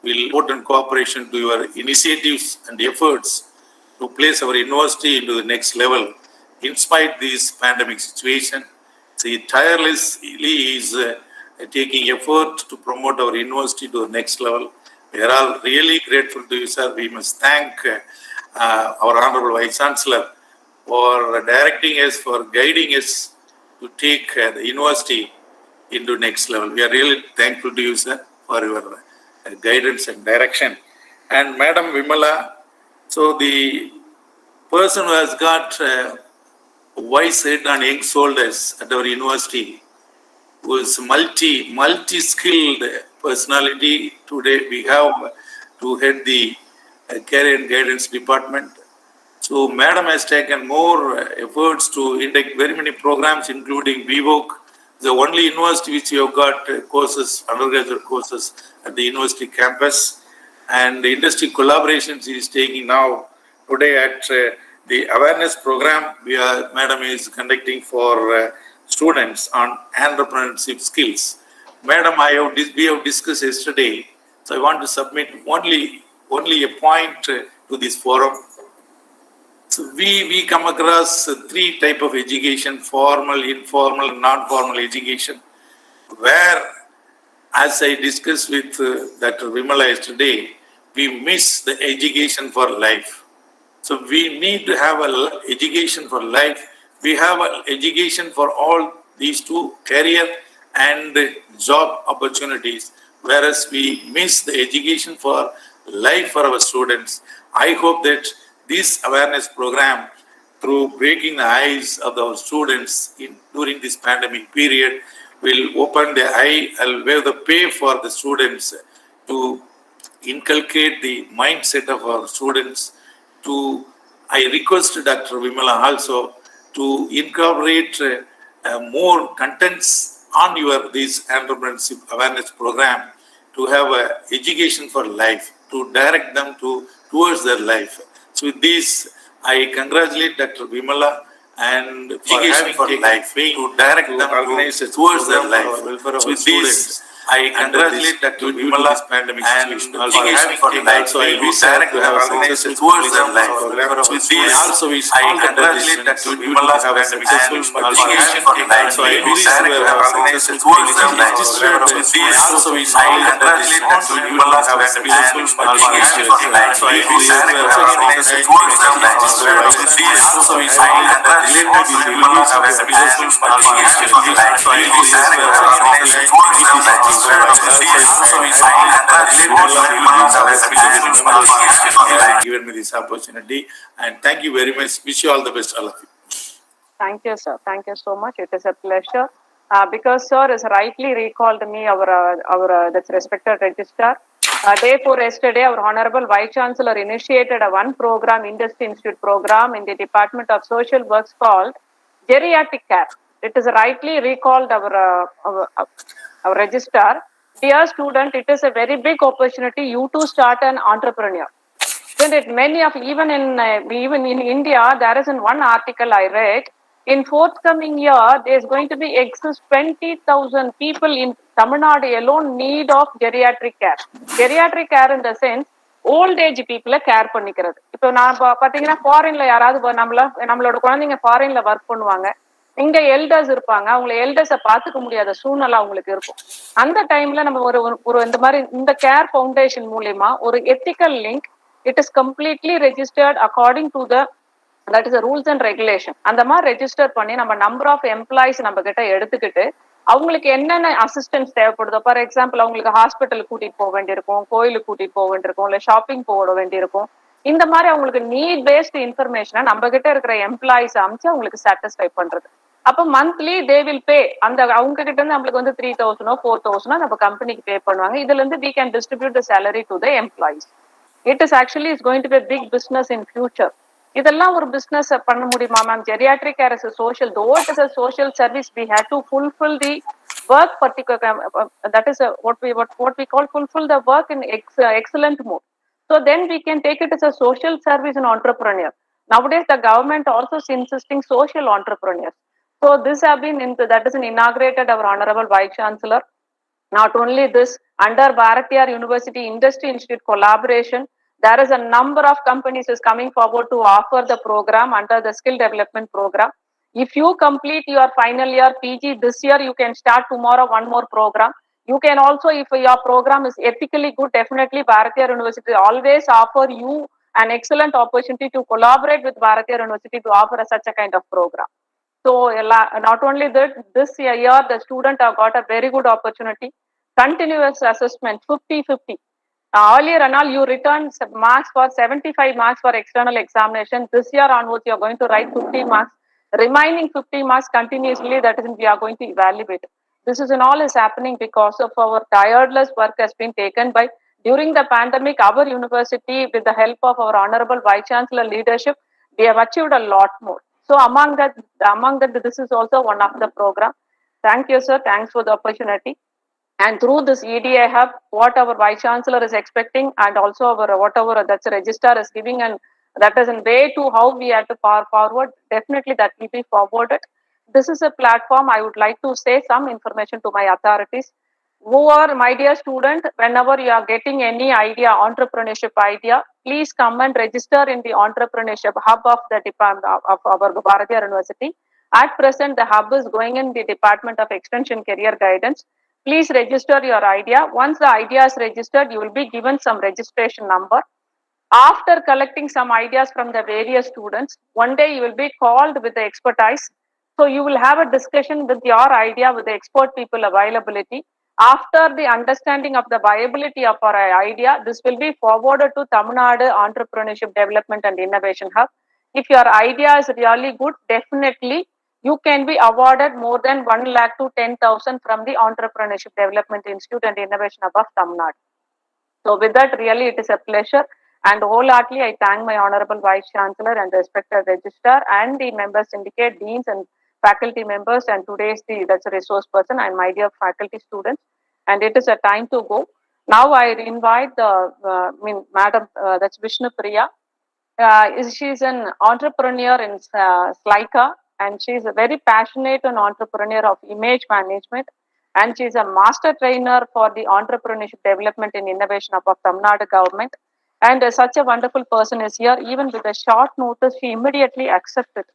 will important cooperation to your initiatives and efforts to place our university into the next level in spite of this pandemic situation. See, tirelessly is taking effort to promote our university to the next level. We are all really grateful to you, sir. We must thank our Honorable Vice Chancellor for directing us, for guiding us to take the university into next level. We are really thankful to you, sir, for your guidance and direction. And Madam Vimala, so the person who has got wise head and young shoulders at our university, who is multi-skilled personality. Today we have to head the career and guidance department. So Madam has taken more efforts to induct very many programs, including BVOC, the only university which you have got courses, undergraduate courses at the university campus, and the industry collaborations he is taking now. Today at the awareness program, Madam is conducting for students on entrepreneurship skills. Madam, we have discussed yesterday, so I want to submit only a point to this forum. So we come across three types of education: formal, informal, non-formal education, where, as I discussed with Dr. Vimala yesterday, we miss the education for life. So we need to have an education for life. We have an education for all these two, career and job opportunities, whereas we miss the education for life for our students. I hope that this awareness program, through breaking the eyes of our students during this pandemic period, will open the eye and wave the pay for the students to inculcate the mindset of our students. I request Dr. Vimala also to incorporate more contents on this entrepreneurship awareness program, to have education for life, to direct them towards their life. So with this, I congratulate Dr. Vimala and for having for life, to direct them towards their life. So with this, I congratulate Dr. Vimala and for having for life. So I wish direct to have a successful towards their life. So with this, also wish I congratulate Dr. Vimala to have a successful education for life. So I wish direct to have a successful towards their life. So with this, also wish I congratulate Dr. Vimala to have a successful education for life. So I wish direct to have a successful towards their life. So with this, also wish I congratulate Dr. Vimala to have a successful education for life. So I wish direct to have a successful towards their life. Given me this opportunity, and thank you very much. Wish you all the best, all of you. Thank you, sir. Thank you so much. It is a pleasure. Because sir has rightly recalled me, our that's respected registrar. Day before yesterday, our Honorable Vice Chancellor initiated one program, Industry Institute program in the Department of Social Works called Geriatric Care. It is rightly recalled our registrar. Dear student, it is a very big opportunity you to start an entrepreneur. Then even in India, there is one article I read. In forthcoming year, there is going to be exist 20,000 people in Tamil Nadu alone need of geriatric care. Geriatric care in the sense, old age people care பண்ணிக்கிறது. இப்போ நான் பாத்தீங்கன்னா ஃபாரின்ல யாராவது நம்மளோட குழந்தைங்க ஃபாரின்ல work பண்ணுவாங்க. இங்க எல்டர்ஸ் இருப்பாங்க, அவங்க எல்டர்ஸை பாத்துக்க முடியாத சூழ்நிலை அவங்களுக்கு இருக்கும். அந்த டைம்ல நம்ம ஒரு இந்த மாதிரி இந்த கேர் ஃபவுண்டேஷன் மூலியமா ஒரு ethical link, it is completely registered according to that is rules and regulation. அந்த மாதிரி ரெஜிஸ்டர் பண்ணி நம்ம நம்பர் ஆஃப் எம்ப்ளாயிஸ் நம்ம கிட்ட எடுத்துக்கிட்டு அவங்களுக்கு என்னென்ன அசிஸ்டன்ஸ் தேவைப்படுதோ, ஃபார் எக்ஸாம்பிள் அவங்களுக்கு ஹாஸ்பிட்டலுக்கு கூட்டிட்டு போக வேண்டியிருக்கும், கோயிலுக்கு கூட்டிட்டு போக வேண்டியிருக்கும், இல்ல ஷாப்பிங் போக வேண்டியிருக்கும். இந்த மாதிரி அவங்களுக்கு நீட் பேஸ்ட் இன்ஃபர்மேஷனை நம்ம கிட்ட இருக்கிற எம்ப்ளாயிஸ் அமைச்சு அவங்களுக்கு சாட்டிஸ்ஃபை பண்றது. அப்போ மந்த்லி தே வில் பே. அவங்க கிட்ட இருந்து நம்மளுக்கு 3,000 4,000 நம்ம கம்பெனிக்கு பே பண்ணுவாங்க. இதுல இருந்து we can distribute the salary to the employees. It is actually is going to be a big business in future. இதெல்லாம் ஒரு பிசினஸ் பண்ண முடியுமா ma'am? Geriatric care is a social, though it is a social service, we have to fulfill the work particular, that is what we call fulfill the work in excellent mode. So then we can take it as a social service and entrepreneur. Nowadays the government also is insisting social entrepreneurs. So this have been that is inaugurated our Honorable Vice Chancellor Not only this, under Bharatiyar University Industry Institute collaboration, there is a number of companies is coming forward to offer the program under the skill development program. If you complete your final year PG this year, you can start tomorrow one more program. You can also, if your program is ethically good, definitely Bharatiyar University always offer you an excellent opportunity to collaborate with Bharatiyar University to offer such a kind of program. So not only that, this year the student have got a very good opportunity. Continuous assessment 50-50. Earlier and all, you return marks for 75 marks for external examination. This year onwards, you are going to write 50 marks. Remaining 50 marks continuously, that is, we are going to evaluate. This is and all is happening because of our tireless work has been taken by during the pandemic. Our university, with the help of our honorable Vice Chancellor leadership, we have achieved a lot more. So among that, this is also one of the program. Thank you, sir. Thanks for the opportunity. And through this EDI hub, what our Vice Chancellor is expecting, and also our whatever that's a registrar is giving, and that is a way to how we have to forward. Definitely that will be forwarded. This is a platform. I would like to say some information to my authorities. Who are my dear student? Whenever you are getting any idea, entrepreneurship idea, please come and register in the entrepreneurship hub of the department of our Bharatiyar University. At present, the hub is going in the Department of Extension Career Guidance. Please register your idea. Once the idea is registered, you will be given some registration number. After collecting some ideas from the various students, one day you will be called with the expertise. So you will have a discussion with your idea with the expert people availability. After the understanding of the viability of our idea, this will be forwarded to Tamil Nadu Entrepreneurship Development and Innovation Hub. If your idea is really good, definitely you can be awarded more than 1 lakh to 10,000 from the Entrepreneurship Development Institute and Innovation Hub of Tamil Nadu. So with that, really it is a pleasure. And wholeheartedly, I thank my Honorable Vice Chancellor and respected Registrar and the member syndicate, deans and faculty members, and today's that's a resource person and my dear faculty students. And it is a time to go. Now I invite the, Madam, that's Vishnu Priya. She's an entrepreneur in Slika, and she's a very passionate and entrepreneur of image management. And she's a master trainer for the entrepreneurship development and innovation of Tamil Nadu government. And such a wonderful person is here. Even with a short notice, she immediately accepted.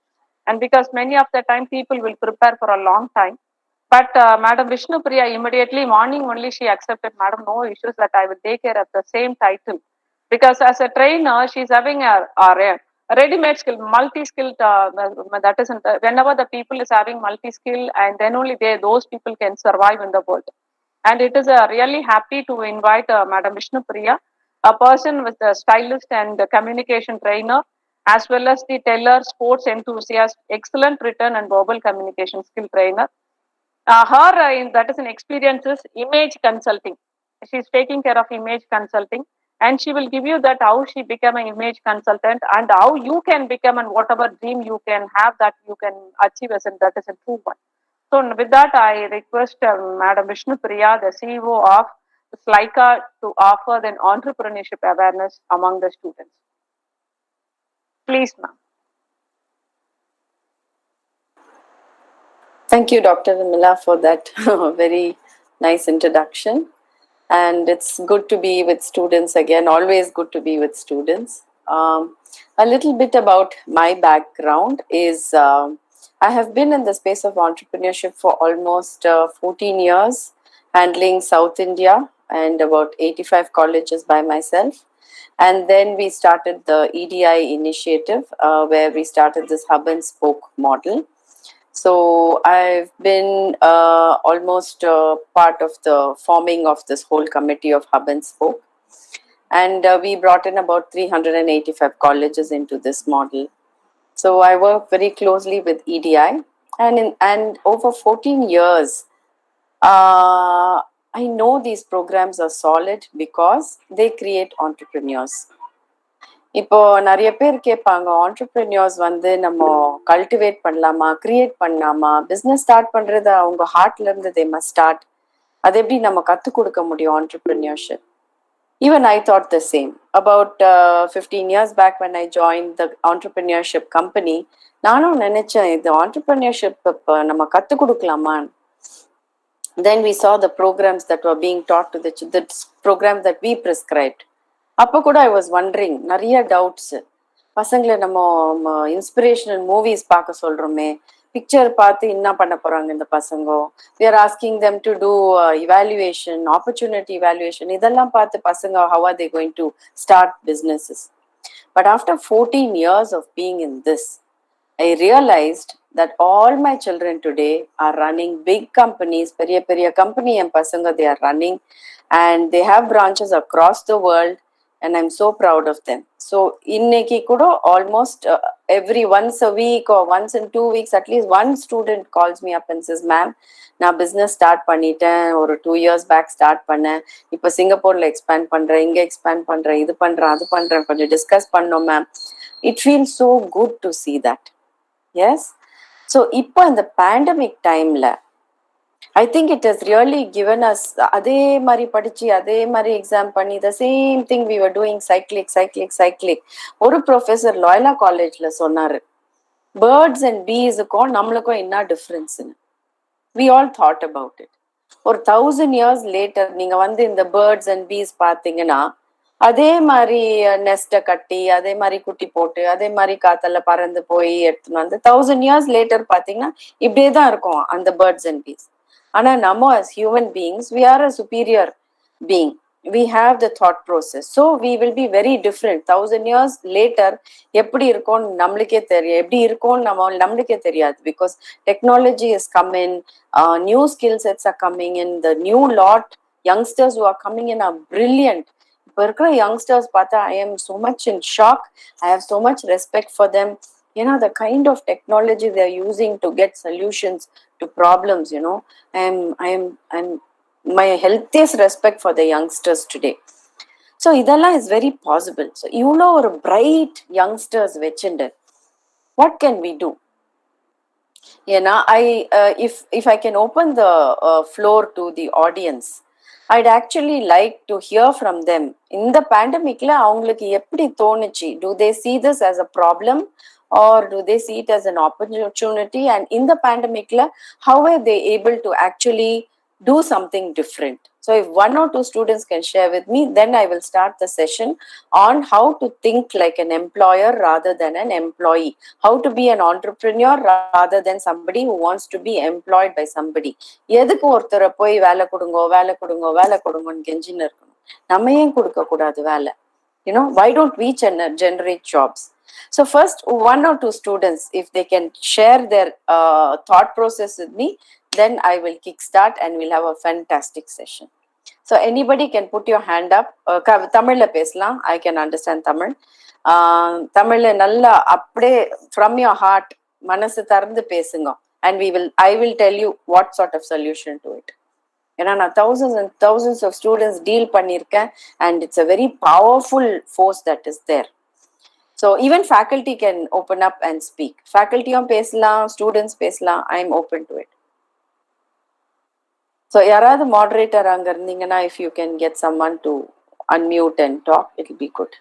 And because many of the time people will prepare for a long time. But Madam Vishnu Priya immediately morning only she accepted. Madam, no issues that I will take care of the same title. Because as a trainer, she's having a ready-made skill, multi-skilled. That is, whenever the people is having multi-skill, and then only those people can survive in the world. And it is really happy to invite Madam Vishnu Priya, a person with a stylist and a communication trainer, as well as the teller, sports enthusiast, excellent written and verbal communication skill trainer. That is an experience is image consulting. She's taking care of image consulting, and she will give you that how she became an image consultant and how you can become and whatever dream you can have that you can achieve as and that is a true one. So with that, I request Madam Vishnu Priya, the CEO of Slika, to offer an entrepreneurship awareness among the students. Please, ma'am. Thank you, Dr. Mila, for that very nice introduction. And it's good to be with students again, always good to be with students. A little bit about my background is I have been in the space of entrepreneurship for almost 14 years, handling South India and about 85 colleges by myself. And then we started the EDI initiative where we started this hub and spoke model. So I've been almost part of the forming of this whole committee of Hub and Spoke. And we brought in about 385 colleges into this model. So I work very closely with EDI. And over 14 years, I know these programs are solid because they create entrepreneurs. இப்போ நிறைய பேர் கேட்பாங்க entrepreneurs வந்து நம்ம cultivate பண்ணலாமா create பண்ணலாமா business start பண்றது அவங்க ஹார்ட்ல இருந்து தே மஸ்ட் ஸ்டார்ட் அது எப்படி நம்ம கற்றுக் கொடுக்க முடியும் entrepreneurship even I thought the same about 15 years back when I joined the entrepreneurship company நானும் நினைச்சேன் இது ஆண்டர்பிரினியர்ஷிப் இப்போ நம்ம கற்றுக் கொடுக்கலாமா Then we saw the programs that were being taught to the programs that we prescribed. அப்போ கூட I was wondering, நிறைய டவுட்ஸ். பசங்களை நம்ம இன்ஸ்பிரேஷனல் மூவிஸ் பார்க்க சொல்றோமே, பிக்சர் பார்த்து என்ன பண்ண போறாங்க இந்த பசங்க? we are asking them to do evaluation, opportunity evaluation. இதெல்லாம் பார்த்து பசங்க, how are they going to start businesses? But after 14 years of being in this, I realized that all my children today are running big companies, பெரிய company and pasanga they are running, and they have branches across the world, and I'm so proud of them. So inneki kudo almost every once a week or once in 2 weeks at least one student calls me up and says, ma'am, na business start பண்ணிட்டேன், ஒரு 2 years back start பண்ணேன், இப்போ சிங்கப்பூர்ல expand பண்றேன், இங்க expand பண்றேன், இது பண்றேன், அது பண்றேன், கொஞ்சம் discuss பண்ணோம் ma'am. It feels so good to see that. Yes. So இப்போ இந்த pandemic timeல I think it has really given us அதே மாதிரி படிச்சு அதே மாதிரி எக்ஸாம் பண்ணி the same thing we were doing cyclic. ஒரு ப்ரொஃபஸர் லாயலா காலேஜ்ல சொன்னாரு, பேர்ட்ஸ் அண்ட் பீஸுக்கும் நம்மளுக்கும் என்ன டிஃபரன்ஸ்னு. we all thought about it. ஒரு 1000 years later நீங்க வந்து இந்த பேர்ட்ஸ் அண்ட் பீஸ் பார்த்தீங்கன்னா அதே மாதிரி நெஸ்ட கட்டி அதே மாதிரி குட்டி போட்டு அதே மாதிரி காத்தல்ல பறந்து போய் எடுத்துன்னு வந்து 1000 years later பாத்தீங்கன்னா இப்படியே தான் இருக்கும் அந்த பேர்ட்ஸ் அண்ட் பீஸ். ஆனா நம்ம as human beings we are a superior being, we have the thought process, so we will be very different. 1000 years later எப்படி இருக்கும் நம்மளுக்கே தெரியும், எப்படி இருக்கும் நம்மளுக்கே தெரியாது, because technology is coming, new skill sets are coming in, the new lot youngsters who are coming in are brilliant. இப்போ இருக்கிற யங்ஸ்டர்ஸ் பார்த்தா I am so much in shock. I have so much respect for them. You know, the kind of technology they are using to get solutions to problems, you know, I'm my healthiest respect for the youngsters today. So இதெல்லாம் is very possible. So இவ்வளோ ஒரு bright youngsters வச்சுண்டு what can we do? ஏன்னா if I can open the floor to the audience, I'd actually like to hear from them. இந்த pandemicல அவங்களுக்கு எப்படி தோணுச்சு? Do they see this as a problem or do they see it as an opportunity? And in the pandemicல how were they able to actually do something different? So if 1 or 2 students can share with me, then I will start the session on how to think like an employer rather than an employee, how to be an entrepreneur rather than somebody who wants to be employed by somebody. எதுக்கு ஒருத்தரை போய் வேலை கொடுங்கன்னு கெஞ்சின்னு இருக்கணும்? நம்ம ஏன் கொடுக்க கூடாது வேலை? You know, why don't we generate jobs? So first 1 or 2 students, if they can share their thought process with me, then I will kickstart and we'll have a fantastic session. So anybody can put your hand up. Tamilல பேசலாம், I can understand Tamil. தமிழ்ல நல்லா அப்படியே from your heart மனசு திறந்து பேசுங்க, and I will tell you what sort of solution to it. ஏன்னா நான் thousands and thousands of students deal பண்ணியிருக்கேன், and it's a very powerful force that is there. So even faculty can open up and speak. Facultyயும் பேசலாம், students பேசலாம், I am open to it. So யாராவது moderator அங்க இருந்தீங்கன்னா, if you can get someone to unmute and talk, it will be good.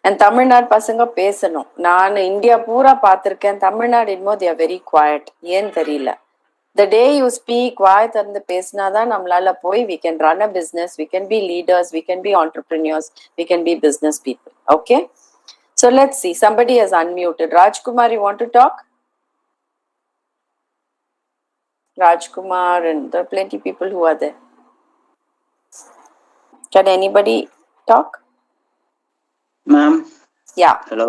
And Tamil Nadu பசங்க பேசணும். நான் India பூரா பார்த்திருக்கேன், தமிழ்நாடு என்னமோ they are very quiet. ஏன் தெரியல. The day you speak, வாய் திறந்து பேசினாதான் நம்மளால போய் we can run a business, we can be leaders, we can be entrepreneurs, we can be business people. Okay? So let's see. Somebody has unmuted. Rajkumar, you want to talk? Rajkumar, and there are plenty of people who are there. Can anybody talk? Ma'am. Yeah. Hello.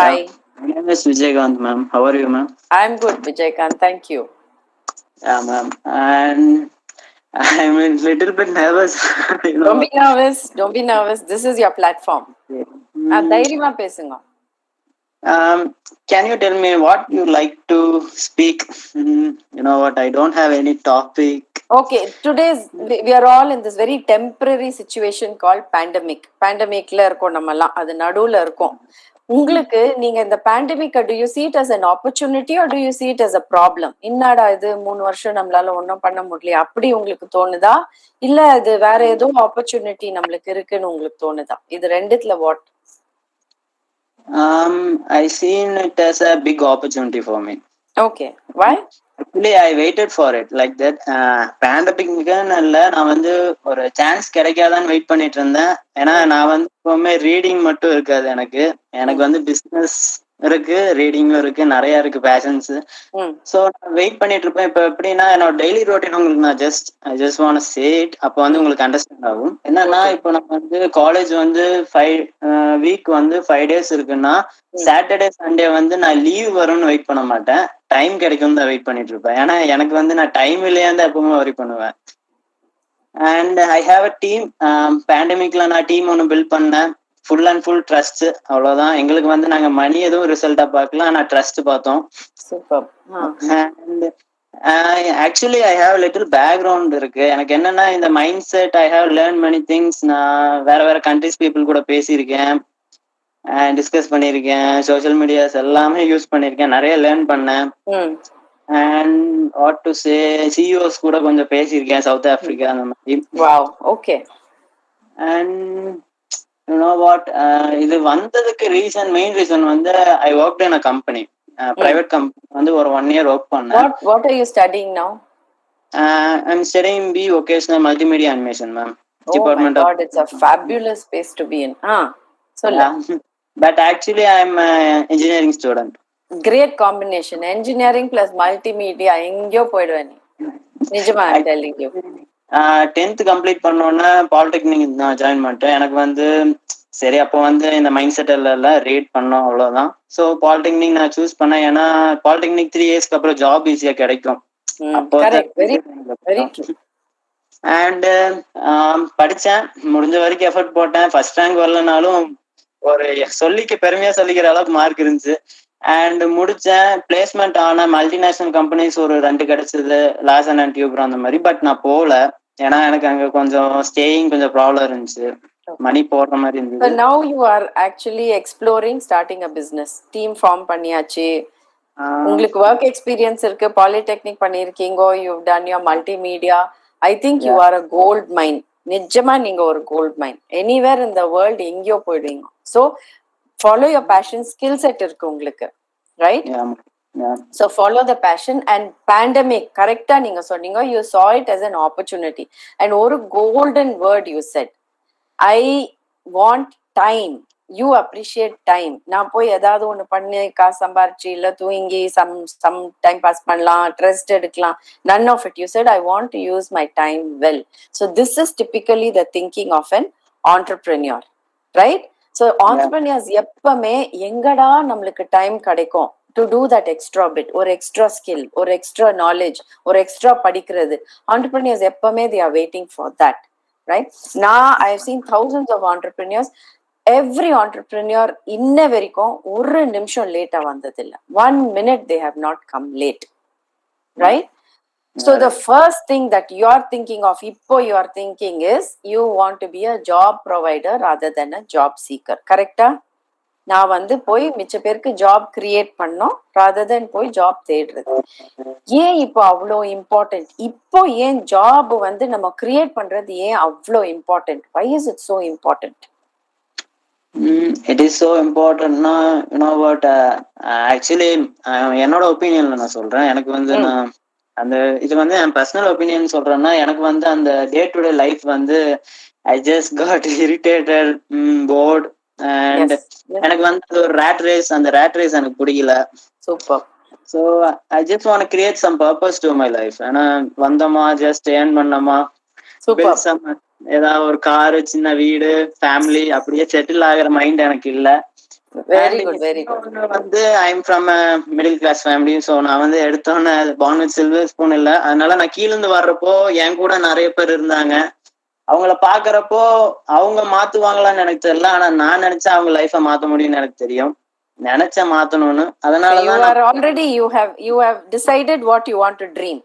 Hi. Yeah. My name is Vijaykanth, ma'am. How are you, ma'am? I'm good, Vijaykanth. Thank you. Yeah, ma'am. And I'm a little bit nervous. You know. Don't be nervous. Don't be nervous. This is your platform. தைரியமா பேசுங்க. Can you tell me what you like to speak? You know what? I don't have any topic. Okay, we are all in this very temporary situation called pandemic. Pandemicல இருக்கோம் நம்மலாம், அது நடுவுல இருக்கோம். உங்களுக்கு நீங்க இந்த pandemic, do you see it as an opportunity or do you see it as a problem? என்னடா இது 3 வருஷம் நம்மளால ஒன்றும் பண்ண முடியல அப்படி உங்களுக்கு தோணுதா, இல்ல அது வேற ஏதோ opportunity நம்மளுக்கு இருக்குன்னு உங்களுக்கு தோணுதா? இது ரெண்டுத்துல what? I seen it as a big opportunity for me. Okay, why? Actually, I waited for it like that. பேண்டமிக்னு இல்லை, நான் வந்து ஒரு சான்ஸ் கிடைக்காதான்னு வெயிட் பண்ணிட்டு இருந்தேன். ஏன்னா நான் வந்து எப்பவுமே ரீடிங் மட்டும் இருக்காது எனக்கு. எனக்கு வந்து பிசினஸ் இருக்கு, ரீடிங்கும் இருக்கு, நிறைய இருக்கு பேஷன்ஸ். ஸோ நான் வெயிட் பண்ணிட்டு இருப்பேன். இப்போ எப்படின்னா என்னோட டெய்லி ரொட்டீன் உங்களுக்கு நான் ஜஸ்ட் வாண்ட் சே இட். அப்போ வந்து உங்களுக்கு அண்டர்ஸ்டாண்ட் ஆகும். என்னன்னா இப்போ நம்ம வந்து காலேஜ் வந்து 5 வீக் வந்து 5 days இருக்குன்னா, சாட்டர்டே சண்டே வந்து நான் லீவ் வரும்னு வெயிட் பண்ண மாட்டேன், டைம் கிடைக்கும் தான் வெயிட் பண்ணிட்டு இருப்பேன். ஏன்னா எனக்கு வந்து நான் டைம் இல்லையான்னு எப்பவுமே வரி பண்ணுவேன். And I have a team. பேண்டமிக்ல நான் டீம் ஒன்று பில்ட் பண்ணேன். Full and full trust. அவ்வளவுதான். எங்களுக்கு வந்து நாங்க மணி எதுவும் ரிசல்ட்டா பார்க்கல, ஆனா ட்ரஸ்ட் பார்த்தோம். Super. And actually I have little background இருக்கு எனக்கு. என்னன்னா இந்த mind set, I have learn many things. நான் வேற வேற கண்ட்ரிஸ் பீப்புள் கூட பேசியிருக்கேன், டிஸ்கஸ் பண்ணியிருக்கேன், சோஷியல் மீடியாஸ் எல்லாமே யூஸ் பண்ணியிருக்கேன், நிறைய லேர்ன் பண்ணேன். And what to say, CEOs கூட கொஞ்சம் பேசியிருக்கேன், சவுத் ஆப்பிரிக்கா அந்த மாதிரி. Wow, okay. And you know what, இது வந்ததுக்கு மெயின் ரீசன் வந்து ஐ ஒர்க்ட் இன் அ கம்பெனி, பிரைவேட் கம்பெனி வந்து ஒரு 1 year ஒர்க் பண்ணேன். What are you studying now? I'm studying B vocational multimedia animation, ma'am. Oh Department my God, it's a fabulous space to be in. So but actually I'm an engineering student. Great combination, engineering plus multimedia. எங்கயோ போய்டுவே நீ, நிஜமா I'm telling you. 10th complete பண்ணோன்னா polytechnic நான் join பண்ணிட்டேன். எனக்கு வந்து சரி அப்போ வந்து இந்த மைண்ட் செட் எல்லாம் ரீட் பண்ணோம், அவ்வளவுதான். ஸோ பாலிடெக்னிக் நான் சூஸ் பண்ணேன். ஏன்னா பாலிடெக்னிக் 3 yearsக்கு அப்புறம் ஜாப் ஈஸியா கிடைக்கும். அப்போ அண்ட் படித்தேன், முடிஞ்ச வரைக்கும் எஃபர்ட் போட்டேன். ஃபர்ஸ்ட் ரேங்க் வரலனாலும் ஒரு பெருமையா சொல்லிக்கிற அளவுக்கு மார்க் இருந்துச்சு. அண்ட் முடிச்சேன், பிளேஸ்மெண்ட் ஆன மல்டிநேஷனல் கம்பெனிஸ் ஒரு 2 கிடைச்சது, லாசன் அண்ட் டியூப்ரா அந்த மாதிரி. பட் நான் போகல, ஏன்னா எனக்கு அங்க கொஞ்சம் ஸ்டேயிங் கொஞ்சம் ப்ராப்ளம் இருந்துச்சு, மணி போடுற மாதிரி இருந்துச்சு. So now you are actually exploring starting a business. Team form பண்ணியாச்சு, உங்களுக்கு ஒர்க் எக்ஸ்பீரியன்ஸ் இருக்கு, பாலிடெக்னிக் பண்ணிருக்கீங்க, you've done your multimedia. I think you are a gold mine. நிஜமா நீங்க ஒரு gold mine. Anywhere in the world எங்கேயோ போயிடுவீங்க. So follow your passion. Skill set இருக்கு உங்களுக்கு, right? So follow the passion. And pandemic, கரெக்டா நீங்க சொன்னீங்க, you saw it as an opportunity. And ஒரு golden word you said, I want time. You appreciate time. நான் போய் ஏதாவது ஒண்ணு பண்ணி காசு சம்பாரிச்சு இல்ல தூங்கி some time pass பண்ணலாம், rest எடுக்கலாம். None of it. You said I want to use my time well. So this is typically the thinking of an entrepreneur, right? So entrepreneurs எப்பவுமே எங்கடா நம்மளுக்கு டைம் கிடைக்கும் to do that extra bit, ஒரு extra skill, ஒரு extra knowledge, ஒரு extra படிக்கிறது. Entrepreneurs எப்பவுமே they are waiting for that, right? Now I have seen thousands of entrepreneurs. Every entrepreneur இன்ன வரைக்கும் ஒரு நிமிஷம் லேட்டா வந்ததில்லை. 1 minute they have not come late, right? So the first thing that you are thinking of, இப்போ you are thinking is you want to be a job provider rather than a job seeker. கரெக்டா? நான் வந்து போய் மிச்ச பேருக்கு job create பண்ணோம் rather than போய் job தேடுறது. ஏன் இப்போ அவ்வளோ இம்பார்ட்டன்ட்? இப்போ ஏன் ஜாப் வந்து நம்ம கிரியேட் பண்றது ஏன் அவ்வளோ important? why is it so important? It is so important. You know what, actually என்னோட ஒப்பீனியன்ல நான் சொல்றேன். எனக்கு வந்து நான் அந்த இது வந்து என் பர்சனல் ஒப்பீனியன் சொல்றேன்னா, எனக்கு வந்து அந்த டே டு டே லைஃப் வந்து I just got irritated, bored. And எனக்கு வந்து ஒரு அந்த ரேட் ரேஸ் எனக்கு பிடிக்கல. Super. So I just want create some purpose to my life. ஏன்னா வந்தோமா, ஜஸ்ட் ஏர்ன் பண்ணோமா, ஏதாவது ஒரு காரு, சின்ன வீடு, ஃபேமிலி, அப்படியே செட்டில் ஆகிற மைண்ட் எனக்கு இல்ல. வந்து I am from middle class family. So நான் வந்து எடுத்தோன்னே பார்ன் வித் சில்வர் ஸ்பூன் இல்லை. அதனால நான் கீழ இருந்து வர்றப்போ என் கூட நிறைய பேர் இருந்தாங்க. அவங்கள பாக்குறப்போ அவங்க மாத்துவாங்களான்னு எனக்கு தெரியல, ஆனா நான் நினைச்சா அவங்க லைஃப மாத்த முடியும்னு எனக்கு தெரியும். நினைச்ச மாத்தணும்னு. அதனாலதான் already you have decided what you want to dream.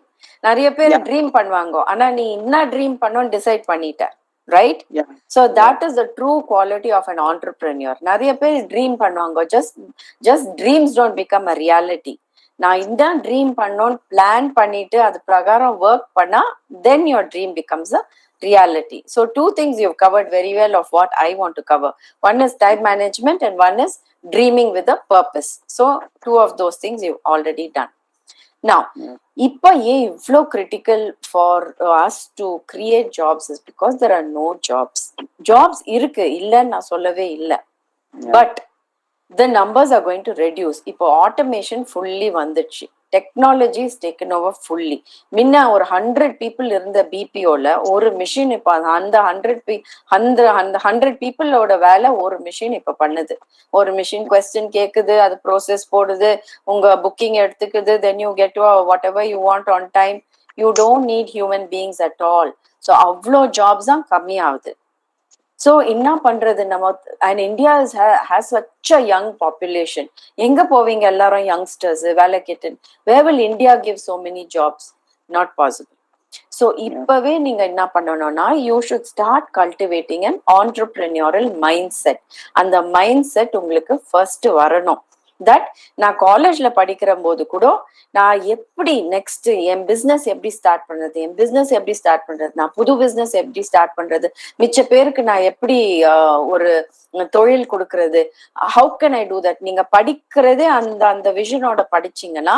நிறைய பேர் ட்ரீம் பண்ணுவாங்க, ஆனா நீ என்ன ட்ரீம் பண்ணணும்னு டிசைட் பண்ணிட்ட, right? So that is the true quality of an entrepreneur. நிறைய பேர் ட்ரீம் பண்ணுவாங்க, just dreams don't become a reality. நான் இந்த ட்ரீம் பண்ணணும்னு பிளான் பண்ணிட்டு அது பிரகாரம் ஒர்க் பண்ணா then your dream becomes a reality. So 2 things you've covered very well of what I want to cover. One is time management and one is dreaming with a purpose. So 2 of those things you've already done. Now, இப்ப ஏன் இவ்ளோ critical for us to create jobs is because there are no jobs. Jobs இருக்கு, இல்லன்னு நான் சொல்லவே இல்லை. But the numbers are going to reduce. இப்போ automation fully வந்துச்சு. Technology is taken over fully. முன்ன ஒரு 100 people இருந்த பிபிஓல ஒரு மிஷின் இப்போ அந்த 100 peopleோட வேலை ஒரு மிஷின் இப்ப பண்ணுது. ஒரு மிஷின் கொஸ்டின் கேக்குது, அது ப்ரோசஸ் போடுது, உங்க புக்கிங் எடுத்துக்குது, then you get whatever you want on time. You don't need human beings at all. So அவ்வளோ ஜாப்ஸ் தான் கம்மி ஆகுது. So என்ன பண்றது நம்ம, and India has such a young population. எங்க போவீங்க எல்லாரும் youngsters வேலை கேட்டு? Where will India give so many jobs? Not possible. So இப்பவே நீங்க என்ன பண்ணணும்னா, you should start cultivating an entrepreneurial mindset. அந்த mindset உங்களுக்கு first வரணும். தட் நான் காலேஜ்ல படிக்கிற போது கூட நான் எப்படி நெக்ஸ்ட் என் பிசினஸ் எப்படி ஸ்டார்ட் பண்றது, நான் புது பிசினஸ் எப்படி ஸ்டார்ட் பண்றது, மிச்ச பேருக்கு நான் எப்படி ஒரு தொழில் கொடுக்கறது, how can I do that. நீங்க படிக்கிறதே அந்த விஷனோட படிச்சீங்கன்னா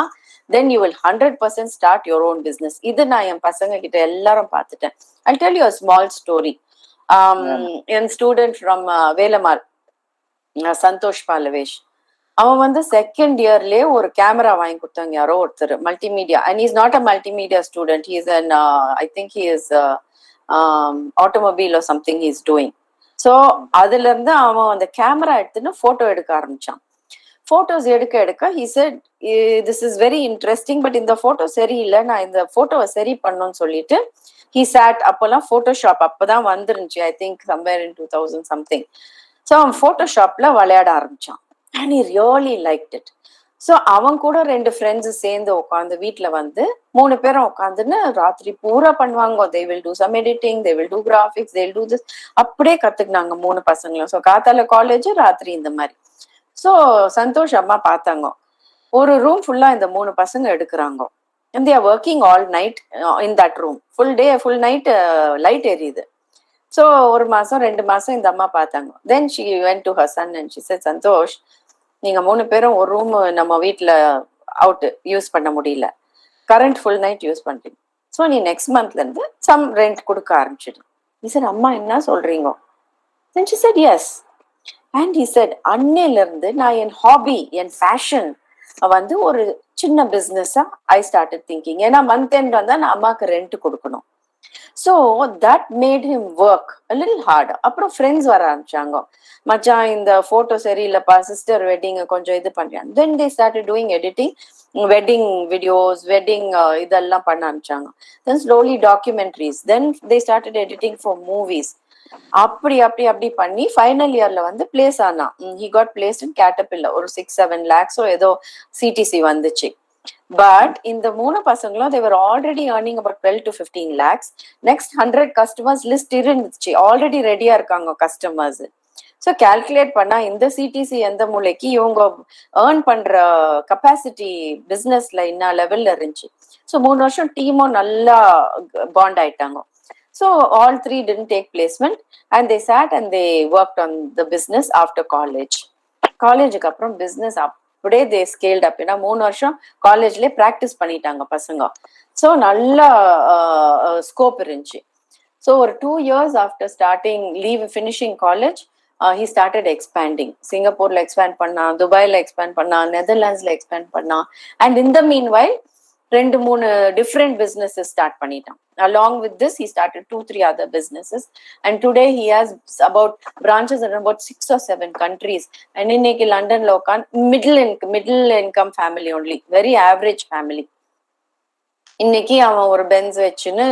then you will 100% start your own business. இது நான் என் பசங்க கிட்ட எல்லாரும் பார்த்துட்டேன். I'll tell you a small story. என் ஸ்டூடெண்ட் ஃப்ரம் வேலமார், சந்தோஷ் பாலவேஷ், அவன் செகண்ட் இயர்லயே ஒரு கேமரா வாங்கி கொடுத்தாங்க யாரோ ஒருத்தர், multimedia. And is not a multimedia student, he is an I think he is automobile or something he is doing. So அதுல இருந்து அவன் அந்த கேமரா எடுத்துன்னு போட்டோ எடுக்க ஆரம்பிச்சான். போட்டோஸ் எடுக்க he said this is very interesting, but இந்த photo சரியில்லை, நான் இந்த போட்டோவை சரி பண்ணணும்னு சொல்லிட்டு ஹி சாட். அப்போல்லாம் போட்டோஷாப் அப்பதான் வந்துருந்துச்சு, I think somewhere in 2000 something. So அவன் போட்டோஷாப்ல விளையாட ஆரம்பிச்சான். And he really liked it. So அவன் கூட 2 ஃப்ரெண்ட்ஸ் சேர்ந்து உட்காந்து வீட்டுல 3 பேரும் உட்காந்துன்னு ராத்திரி பூரா பண்ணுவாங்க. they will do some editing, they will do graphics, they will do this. அப்படியே கத்துக்கினாங்க 3 பசங்களும். ஸோ காத்தால காலேஜ், ராத்திரி இந்த மாதிரி. ஸோ சந்தோஷ் அம்மா பார்த்தாங்க, ஒரு ரூம் ஃபுல்லா இந்த 3 பசங்க எடுக்கிறாங்க. and they are working all night in that room. full day full night light எரியுது. ஸோ 1 மாசம் 2 மாசம் இந்த அம்மா பார்த்தாங்க. then she went to her son and she said, Santhosh, நீங்க 3 பேரும் ஒரு ரூம் நம்ம வீட்டுல அவுட் யூஸ் பண்ண முடியல, கரண்ட் ஃபுல் நைட் யூஸ் பண்றீங்க, ஸோ நீ நெக்ஸ்ட் மந்த்ல இருந்து சம் ரெண்ட் கொடுக்க ஆரம்பிச்சிடு. he said, அம்மா என்ன சொல்றீங்க? then she said yes. and he said, அன்னையில இருந்து நான் என் ஹாபி, என் ஃபேஷன் ஒரு சின்ன பிசினஸா ஐ ஸ்டார்டட் திங்கிங். ஏன்னா மந்த் எண்ட் வந்தா நான் அம்மாக்கு ரெண்ட் கொடுக்கணும். So that made him work a little hard. அப்புறம் ஃப்ரெண்ட்ஸ் வர ஆரம்பிச்சாங்க, மச்சான் இந்த போட்டோ சரியில்லைப்பா, சிஸ்டர் வெட்டிங் கொஞ்சம் இது பண்றாங்க. then they started doing editing, wedding videos, wedding இதெல்லாம் பண்ண ஆரம்பிச்சாங்க. then slowly documentaries, then they started editing for movies. அப்படி பண்ணி ஃபைனல் இயர்ல பிளேஸ் ஆனா. he got placed in Caterpillar. ஒரு 6-7 lakhs ஏதோ CTC வந்துச்சு. But இந்த 3 பசங்களும் they were already earning about 12 to 15 lakhs. Next 100 customers list இருந்துச்சு, ஆல்ரெடி ரெடியா இருக்காங்க கஸ்டமர்ஸ். ஸோ கால்குலேட் பண்ணா இந்த சிடிசி எந்த மூலைக்கு இவங்க ஏர்ன் பண்ற கெப்பாசிட்டி பிசினஸ்ல என்ன லெவல்ல இருந்துச்சு. ஸோ 3 வருஷம் டீமும் நல்லா பாண்ட் ஆயிட்டாங்க. So all 3 didn't take placement and they sat and they worked on the business after college. காலேஜுக்கு அப்புறம் பிசினஸ் அப்படியே they scaled up. ஏன்னா 3 வருஷம் காலேஜ்லயே ப்ராக்டிஸ் பண்ணிட்டாங்க பசங்க. ஸோ நல்ல ஸ்கோப் இருந்துச்சு. ஸோ ஒரு 2 years after finishing college, he started expanding. சிங்கப்பூர்ல எக்ஸ்பேண்ட் பண்ணா, துபாயில எக்ஸ்பேண்ட் பண்ணா, நெதர்லாண்ட்ஸ்ல எக்ஸ்பேண்ட் பண்ணா. and in the meanwhile 2-3 different businesses start பண்ணிட்டான். Along with this, he started 2-3 other businesses. And today he has about branches in about 6 or 7 countries. And இன்னைக்கு லண்டன்ல உட்காந்து middle income family only, very average family. இன்னைக்கு அவன் ஒரு Benz வச்சுன்னு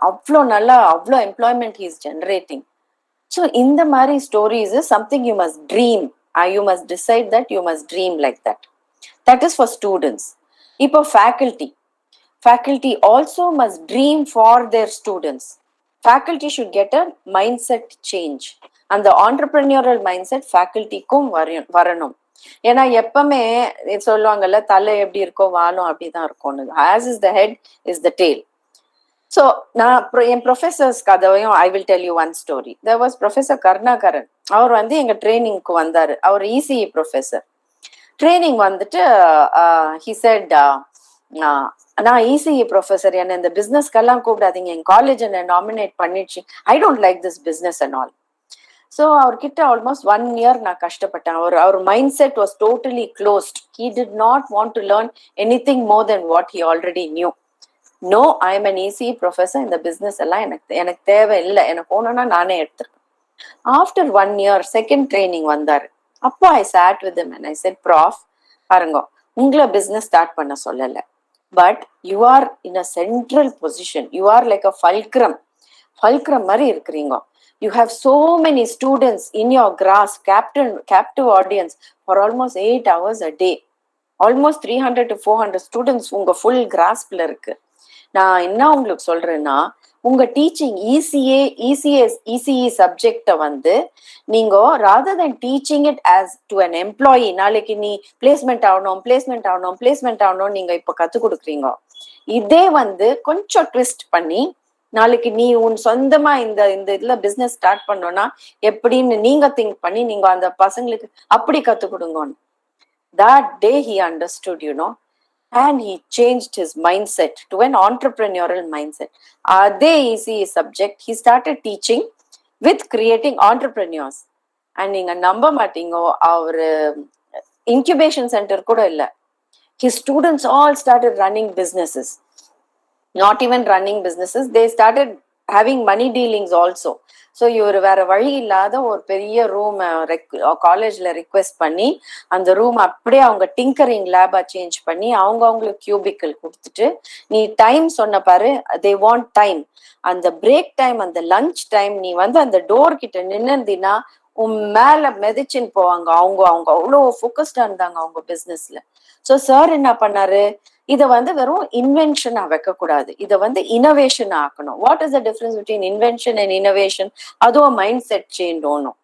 அவ்வளோ employment he is generating. So இந்த மாதிரி stories is something you must dream. You must decide that you must dream like that. That is for students. இப்போ faculty also must dream for their students. Faculty should get a mindset change. And the entrepreneurial mindset facultyக்கும் வரணும். ஏன்னா எப்பவுமே சொல்லுவாங்கல்ல, தலை எப்படி இருக்கோ வாலும் அப்படிதான் இருக்கும்னு. as is the head is the tail. So நான் என் ப்ரொஃபசர்ஸ் கதையும் I will tell you one story. There was Professor Karunakaran. அவர் எங்க ட்ரைனிங்க்கு வந்தாரு. அவர் ECE professor. Training he said, நான் இசிஇ ப்ரொஃபஸர், என்ன இந்த பிஸ்னஸ்க்கெல்லாம் கூப்பிடாதீங்க, என் காலேஜ் என்ன நாமினேட் பண்ணிடுச்சு, I don't like this business and all. So அவர்கிட்ட ஆல்மோஸ்ட் 1 year நான் கஷ்டப்பட்டேன். அவர் mindset was totally closed. He did not want to learn anything more then what he already knew. No, I am an ECE professor, இந்த business எல்லாம் எனக்கு தேவை இல்லை, எனக்கு போனோம்னா நானே எடுத்துருக்கேன். ஆஃப்டர் 1 year செகண்ட் ட்ரைனிங் வந்தாரு. அப்போ I sat with him and I said, prof பாருங்க, உங்களை பிஸ்னஸ் ஸ்டார்ட் பண்ண சொல்லலை, but you are in a central position, you are like a fulcrum மாதிரி இருக்கிறீங்க. You have so many students in your grasp, captive audience for almost 8 hours a day. Almost 300 to 400 students உங்க full கிராஸ்ப்ல இருக்கு. நான் என்ன உங்களுக்கு சொல்றேன்னா, உங்க teaching ECE சப்ஜெக்ட வந்து நீங்க rather than teaching it as to an employee, நாளைக்கு நீ பிளேஸ்மெண்ட் ஆகணும் நீங்க இப்ப கத்து கொடுக்குறீங்க. இதே வந்து கொஞ்சம் ட்விஸ்ட் பண்ணி, நாளைக்கு நீ உன் சொந்தமா இந்த இதுல பிசினஸ் ஸ்டார்ட் பண்ணோம்னா எப்படின்னு நீங்க திங்க் பண்ணி நீங்க அந்த பசங்களுக்கு அப்படி கத்து கொடுங்க. That day he understood, and he changed his mindset to an entrepreneurial mindset. Adhe easy subject he started teaching with creating entrepreneurs. And நீங்க நம்ப மாட்டீங்க, அவர் இன்குபேஷன் சென்டர் கூட இல்ல, his students all started running businesses. Not even running businesses, they started having money dealings also. So இவர் வேற வழி இல்லாத ஒரு பெரிய ரூம் காலேஜ்ல ரிக்வெஸ்ட் பண்ணி அந்த ரூம் அப்படியே அவங்க டிங்கரிங் லேபா சேஞ்ச் பண்ணி அவங்களுக்கு கியூபிக்கல் கொடுத்துட்டு, நீ டைம் சொன்ன பாரு, தே வாண்ட் டைம், அந்த பிரேக் டைம், அந்த லஞ்ச் டைம், நீ வந்து அந்த டோர் கிட்ட நின்னுந்தீன்னா உன் மேல மெதிச்சுன்னு போவாங்க. அவங்க அவ்வளோ ஃபோக்கஸ்டா இருந்தாங்க அவங்க பிசினஸ்ல. ஸோ சார் என்ன பண்ணாரு, இதை வந்து வெறும் இன்வென்ஷனா வைக்க கூடாது, இதை வந்து இனோவேஷன் ஆக்கணும். What is the difference between invention and innovation? அதுவும் மைண்ட் செட் சேஞ்ச் ஆகணும்.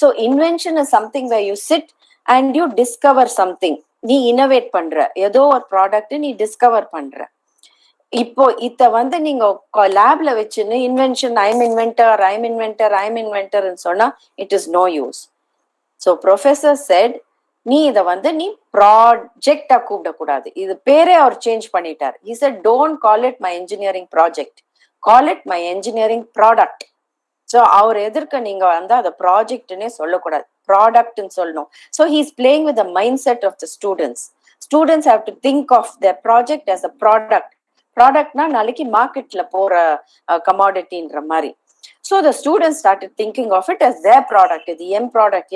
So invention is something where you sit and you discover something. நீ இனோவேட் பண்ற, ஏதோ ஒரு ப்ராடக்ட் நீ டிஸ்கவர் பண்ற. இப்போ இத வந்து நீங்க லேப்ல வச்சுன்னு இன்வென்ஷன், ஐம் இன்வென்டர்ன்னு சொன்னா it is no use. So professor said, நீ இதை வந்து நீ ப்ராஜெக்டா கூப்பிடக்கூடாது, இது பேரே அவர் சேஞ்ச் பண்ணிட்டார். he said don't call it my engineering project, call it my engineering product. So அவர் எதிர்க்க நீங்க வந்து அதை ப்ராஜெக்ட்னே சொல்லக்கூடாது, ப்ராடக்ட்னு சொல்லணும். So he is playing with the mindset of the students have to think of their project as a ப்ராடக்ட்னா நாளைக்கு மார்க்கெட்ல போற கமாடிட்டின்ற மாதிரி. So the students started thinking of it as their product. இது எம் ப்ராடக்ட்.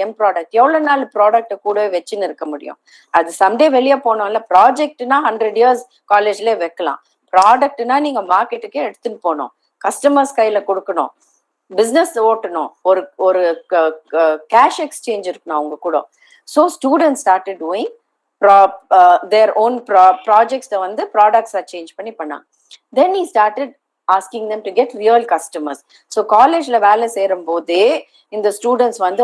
எவ்வளவு நாள் ப்ராடக்ட் கூட வச்சுன்னு இருக்க முடியும்? அது சம்டே வெளியே போனோம்ல. ப்ராஜெக்ட்னா 100 years காலேஜ்ல வைக்கலாம், ப்ராடக்ட்னா நீங்க மார்க்கெட்டுக்கே எடுத்துன்னு போகணும், கஸ்டமர்ஸ் கையில கொடுக்கணும், பிசினஸ் ஓட்டணும், ஒரு கேஷ் எக்ஸ்சேஞ்ச் இருக்கணும் அவங்க கூட. So students started doing their own projects வந்து ப்ராடக்ட்ஸா சேஞ்ச் பண்ணி பண்ணாங்க. Then he started asking them to get real customers. So காலேஜ்ல வேலை செய்யும் போதே இந்த ஸ்டூடெண்ட்ஸ் வந்து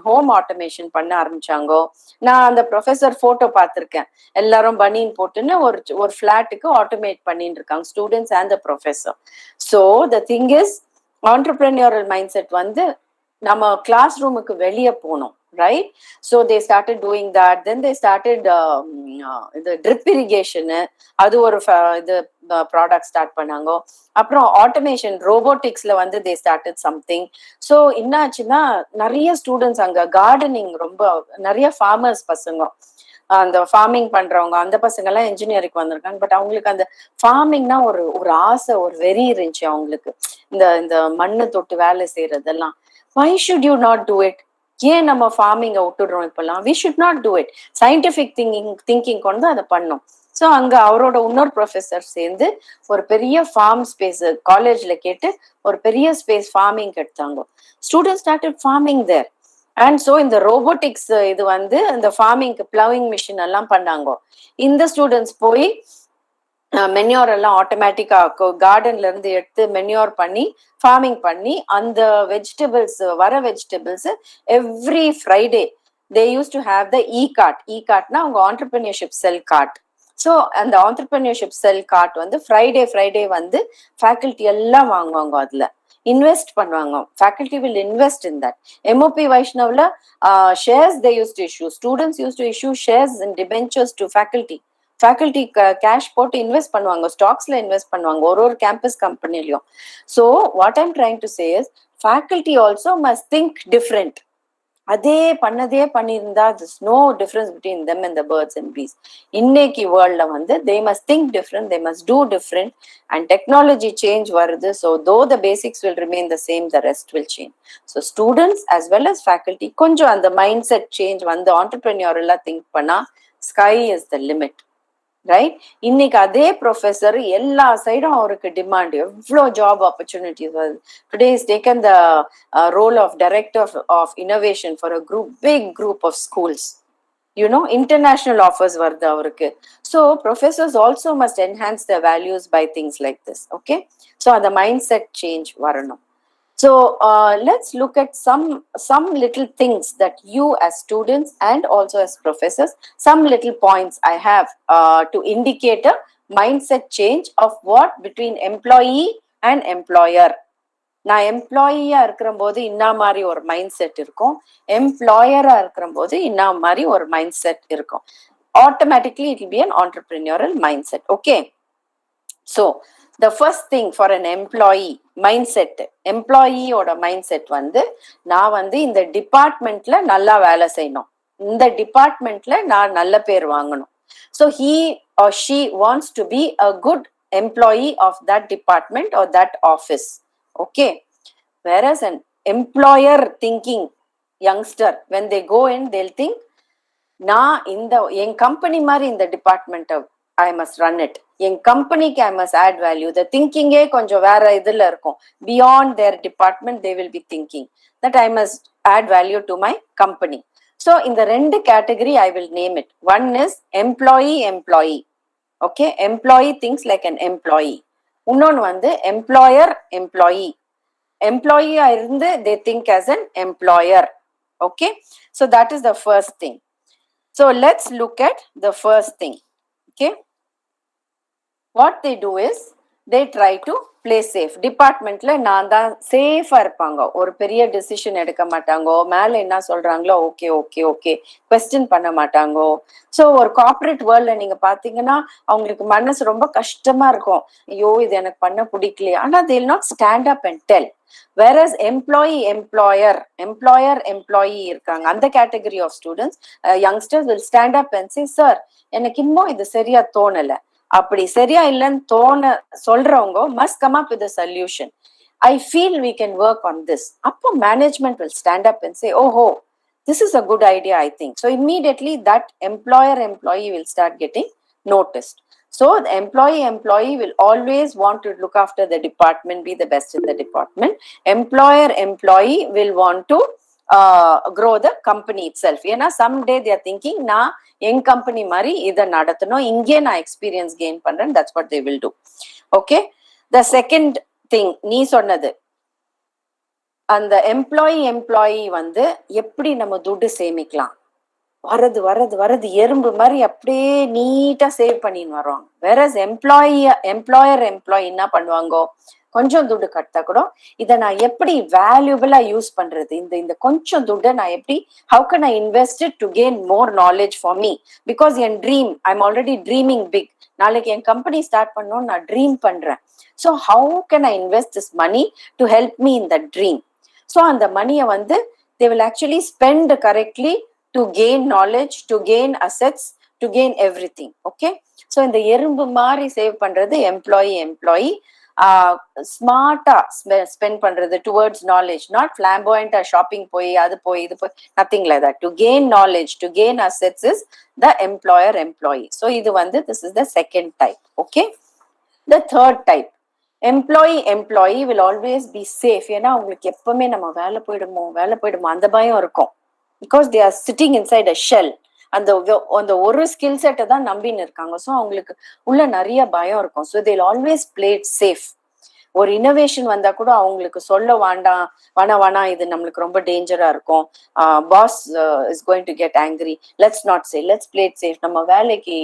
ஹோம் ஆட்டோமேஷன் பண்ண ஆரம்பிச்சாங்க. நான் அந்த ப்ரொஃபசர் போட்டோ பார்த்திருக்கேன், எல்லாரும் பனியன் போட்டுன்னு ஒரு ஃபிளாட்டுக்கு ஆட்டோமேட் பண்ணிட்டு இருக்காங்க, students and the professor. So the thing is, ஆண்டர்பிரினியரல் mind set வந்து நம்ம கிளாஸ் ரூமுக்கு வெளியே போனோம், right? So they started doing that. Then they started the drip irrigation, அது ஒரு இது ப்ராடக்ட் ஸ்டார்ட் பண்ணாங்க. அப்புறம் ஆட்டோமேஷன் ரோபோட்டிக்ஸ்ல வந்து they started something. So என்னாச்சுன்னா நிறைய ஸ்டூடெண்ட்ஸ் அங்க கார்டனிங், ரொம்ப நிறைய ஃபார்மர்ஸ் பசங்க, அந்த ஃபார்மிங் பண்றவங்க, அந்த பசங்க எல்லாம் இன்ஜினியரிங் வந்திருக்காங்க. பட் அவங்களுக்கு அந்த ஃபார்மிங்னா ஒரு ஆசை, ஒரு வெறி இருந்துச்சு அவங்களுக்கு, இந்த மண்ணு தொட்டு வேலை செய்யறதெல்லாம். why should you not do it? ஏன் நம்ம ஃபார்மிங்கை விட்டுடுறோம் இப்பெல்லாம்? we should not do it. Scientific thinking கொண்டு அதை பண்ணோம். ஸோ அங்க அவரோட இன்னொரு ப்ரொஃபசர் சேர்ந்து ஒரு பெரிய ஃபார்ம் ஸ்பேஸ் காலேஜ்ல கேட்டு ஒரு பெரிய ஸ்பேஸ் ஃபார்மிங் எடுத்தாங்க. Students started forming there. And so இந்த ரோபோட்டிக்ஸ் இது வந்து இந்த ஃபார்மிங்க்கு பிளவிங் மிஷின் எல்லாம் பண்ணாங்க. இந்த ஸ்டூடெண்ட்ஸ் போய் மென்யூர் எல்லாம் ஆட்டோமேட்டிக்கா கார்டன்ல இருந்து எடுத்து மென்யூர் பண்ணி ஃபார்மிங் பண்ணி அந்த vegetables every Friday they use to have the இ-கார்ட்னா அவங்க ஆண்டர்பிரினியர்ஷிப் செல் கார்ட். ஸோ அந்த ஆண்டர்பிரினியர்ஷிப் செல் கார்ட் வந்து ஃப்ரைடே வந்து ஃபேக்கல்டி எல்லாம் வாங்குவாங்க, அதுல இன்வெஸ்ட் பண்ணுவாங்க. Faculty will invest in that. MOP வைஷ்ணவ்ல shares they used to issue, students used to issue shares and debentures to faculty faculty cash போட்டு invest பண்ணுவாங்க, ஸ்டாக்ஸ்ல இன்வெஸ்ட் பண்ணுவாங்க ஒரு கேம்பஸ் கம்பெனிலையும். So what I'm trying to say is faculty also must think different. அதே பண்ணியிருந்தா this no difference between them and the birds and bees. இன்னைக்கு வேர்ல்ட்ல வந்து they must think different, they must do different. And technology change வருது. So though the basics will remain the same, the rest will change. So students as well as faculty கொஞ்சம் அந்த mind set change வந்து ஆண்டர்பிரினியரலா think பண்ணா sky is the limit, right? இன்னைக்கு அதே professor எல்லா சைடும் அவருக்கு டிமாண்ட், எவ்வளோ ஜாப் ஆப்பர்ச்சுனிட்டிஸ் வருது. Today is taken the role of director of innovation for a big group of schools. International offers வருது அவருக்கு. So professors also must enhance their values by things like this. Okay, so அந்த mind set change வரணும். So let's look at some little things that you as students and also as professors, some little points I have to indicate a mindset change of what between employee and employer. நான் எம்ப்ளாயியா இருக்கிற போது இன்னா மாதிரி ஒரு mind set இருக்கும், எம்ப்ளாயரா இருக்கிற போது இன்னா மாதிரி ஒரு மைண்ட் செட் இருக்கும். Automatically it will be an entrepreneurial mindset. Okay, so the first thing for an employee mindset, எம்ப்ளாயியோட மைண்ட் செட் வந்து நான் வந்து இந்த டிபார்ட்மெண்ட்ல நல்லா வேலை செய்யணும், இந்த டிபார்ட்மெண்ட்ல நான் நல்ல பேர் வாங்கணும். So he or she wants to be a good employee of that department or that office. Okay, whereas an employer thinking youngster, when they go in they'll think நான் இந்த என் கம்பெனி மாதிரி இந்த டிபார்ட்மெண்ட்டை ஐ மஸ்ட் ரன் இட், என் கம்பெனிக்கு I must add value. The திங்கிங்கே கொஞ்சம் வேற இதுல இருக்கும். Beyond their department they will be thinking that I must add value to my company. So இந்த ரெண்டு category I will name it. One is employee. Okay, employee things like an employee. இன்னொன்று வந்து employee. எம்ப்ளாயியா இருந்து they think as an employer. Okay, so that is the first thing. So let's look at the first thing. Okay, what they do is they try to play safe. டிபார்ட்மெண்ட்ல நான் தான் சேஃபா இருப்பாங்க, ஒரு பெரிய டிசிஷன் எடுக்க மாட்டாங்க, மேல என்ன சொல்றாங்களோ ஓகே ஓகே ஓகே கொஸ்டின் பண்ண மாட்டாங்க. ஸோ ஒரு கார்பரேட் வேர்ல்ட்ல நீங்க பாத்தீங்கன்னா அவங்களுக்கு மனசு ரொம்ப கஷ்டமா இருக்கும், ஐயோ இது எனக்கு பண்ண பிடிக்கலையே. ஆனா they will not stand up and tell. Whereas employee இருக்காங்க, அந்த category of students youngsters will stand up and say, sir எனக்கு இன்னும் இது சரியா தோணல. அப்படி சரியா இல்லைன்னு சொல்றவங்க must come up with a solution. I feel we can work on this. அப்போ management will stand up and say, oh this is a good idea I think. So immediately that employee will start getting noticed. So the employee will always want to look after the department, be the best in the department. Employee will want to grow the company itself. ஏன்னா someday they are thinking நான் என் company மாதிரி இதை நடத்தணும், இங்கே நான் experience gain பண்றேன். that's what they will do. Okay, the second thing நீ சொன்னது, அந்த எம்ப்ளாயி வந்து எப்படி நம்ம துட்டு சேமிக்கலாம், வரது எறும்பு மாதிரி அப்படியே நீட்டா சேவ் பண்ணின்னு வருவாங்க. வேறஸ் எம்ப்ளாயர் என்ன பண்ணுவாங்க, கொஞ்சம் துட்டு கட்டா கூட இதை நான் எப்படி வேல்யூபிளா யூஸ் பண்றது, இந்த கொஞ்சம் துட்டை நான் எப்படி, how can I invest it to gain more knowledge for me, because என் dream I am already dreaming big, நாளைக்கு என் கம்பெனி ஸ்டார்ட் பண்ணணும்னு நான் ட்ரீம் பண்றேன். So how can I invest this money to help me in the dream. So அந்த மணியை வந்து they will actually spend correctly to gain knowledge, to gain assets, to gain everything. Okay, so இந்த எறும்பு மாதிரி save பண்றது employee ஸ்மார்ட்டா spend பண்றது towards knowledge, not ஃபிளாம்போயண்டா shopping போய் அது போய் இது போய், nothing like that. To gain knowledge, to gain assets is the employee. So இது வந்து this is the second type. Okay, the third type employee will always be safe. ஏன்னா அவங்களுக்கு எப்பவுமே நம்ம வேலை போயிடுமோ அந்த பயம் இருக்கும். Because they are sitting inside a shell. அந்த ஒரு ஸ்கில் செட்டை தான் நம்பின்னு இருக்காங்க. ஸோ அவங்களுக்கு உள்ள நிறைய பயம் இருக்கும். So they'll always play it safe. ஒரு இனோவேஷன் வந்தா கூட அவங்களுக்கு சொல்ல வேணாம் இது நம்மளுக்கு ரொம்ப டேஞ்சரா இருக்கும், boss is going to get angry, let's not say, let's play it safe, நம்ம வேலைக்கு